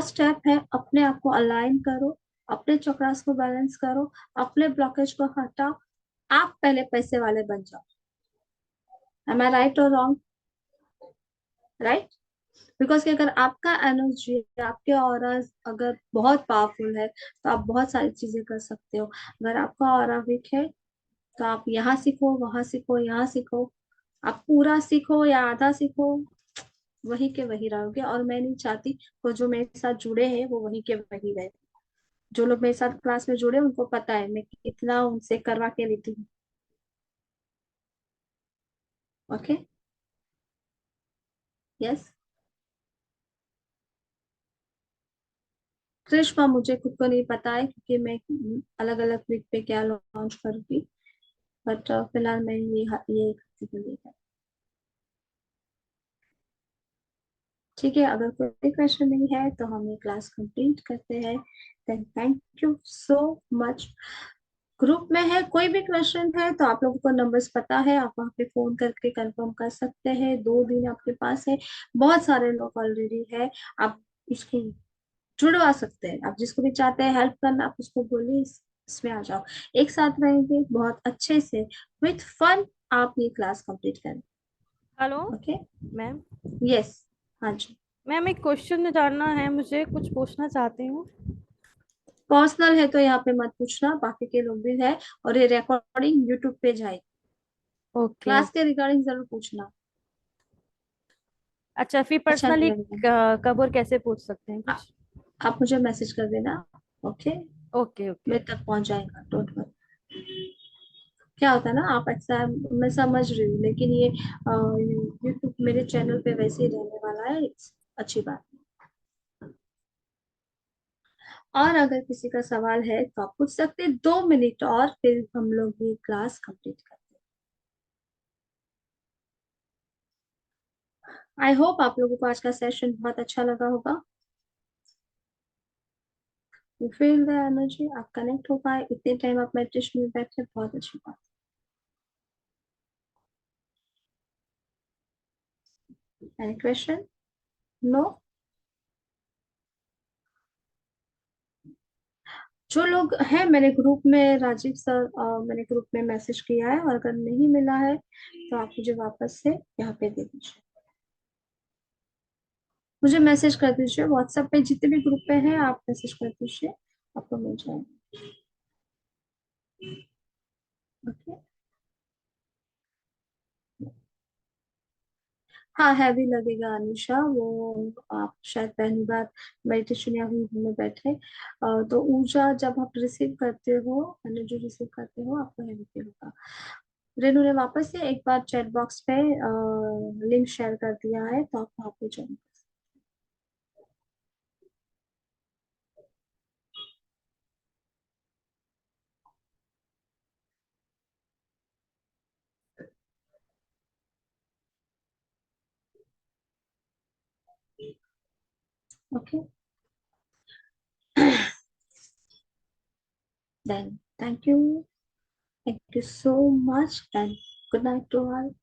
A: स्टेप है, अपने आप को अलाइन करो, अपने चक्रास को बैलेंस करो, अपने ब्लॉकेज को हटाओ, आप पहले पैसे वाले बन जाओ। एम आई राइट और रॉन्ग? राइट। बिकॉज कि अगर आपका एनर्जी, आपके ऑरा अगर बहुत पावरफुल है, तो आप बहुत सारी चीजें कर सकते हो। अगर आपका ऑरा वीक है, तो आप यहाँ सीखो, वहां सीखो, यहाँ सीखो, आप पूरा सीखो या आधा सीखो, वही के वही रहोगे। और मैं नहीं चाहती वो जो मेरे साथ जुड़े हैं वो वही के वही रहे। जो लोग मेरे साथ क्लास में जुड़े, उनको पता है मैं कितना उनसे करवा के लेती हूँ। Okay, yes. कृष्णा, मुझे खुद को नहीं पता है, क्योंकि मैं अलग अलग वीक पे क्या लॉन्च करूंगी, बट फिलहाल मैं ये करती हूँ। ठीक है, अगर कोई क्वेश्चन नहीं है तो हम ये क्लास कंप्लीट करते हैं। Then thank you so much. Group में है, कोई भी क्वेश्चन है तो आप लोगों को नंबर्स पता है, आप वहाँ पे फोन करके कंफर्म कर सकते हैं। 2 दिन आपके पास है, बहुत सारे लोग ऑलरेडी है, आप इसको जुड़वा सकते हैं। आप जिसको भी चाहते हैं हेल्प करना, आप उसको बोलिए, इसमें आ जाओ। एक साथ रहेंगे बहुत अच्छे से, विथ फन, आप ये क्लास कंप्लीट करें।
L: Hello
A: okay,
L: ma'am.
A: यस, हाँ जी।
L: मैम एक क्वेश्चन जानना है मुझे, कुछ पूछना चाहती हूँ।
A: पर्सनल है तो यहाँ पे मत पूछना, बाकी के लोग भी है, और ये रिकॉर्डिंग यूट्यूब पे जाएगी।
L: ओके।
A: क्लास के रिगार्डिंग जरूर पूछना।
L: अच्छा, फिर
A: अच्छा नहीं
L: पर्सनली
A: लगेगा,
L: कब और कैसे पूछ सकते हैं कुछ?
A: आप मुझे मैसेज कर देना। Okay,
L: okay okay.
A: मेरे तक पहुंच जाएगा, डोंट वरी। क्या होता है ना, आप एग्जाम, मैं समझ रही हूँ, लेकिन ये यूट्यूब मेरे चैनल पे वैसे ही रहने वाला है, अच्छी बात है। और अगर किसी का सवाल है तो आप पूछ सकते हैं, 2 मिनट और फिर हम लोग ये क्लास कंप्लीट करते हैं। आई होप आप लोगों को आज का सेशन बहुत अच्छा लगा होगा। यू फील द एनर्जी, आप कनेक्ट हो पाए, इतने टाइम आप मेडिटेशन में बैठे, बहुत अच्छी बात। Any question? नो? जो लोग हैं मेरे ग्रुप में, राजीव सर, मैंने ग्रुप में मैसेज किया है, और अगर नहीं मिला है तो आप मुझे वापस से यहाँ पे दे दीजिए, मुझे मैसेज कर दीजिए व्हाट्सएप पे, जितने भी ग्रुप पे हैं आप मैसेज कर दीजिए, आपको मिल जाएगा। ओके, हाँ हैवी लगेगा अनिशा, वो आप शायद पहली बार मेडिटेशन या हीलिंग में बैठे, तो ऊर्जा जब आप रिसीव करते हो, एनर्जी रिसीव करते हो, आपको हैवी फील होगा। रेनू ने वापस से एक बार चैट बॉक्स पे लिंक शेयर कर दिया है, तो आप वहाँ पे ज्वाइन कर सकते। Okay, then thank you so much, and Good night to all.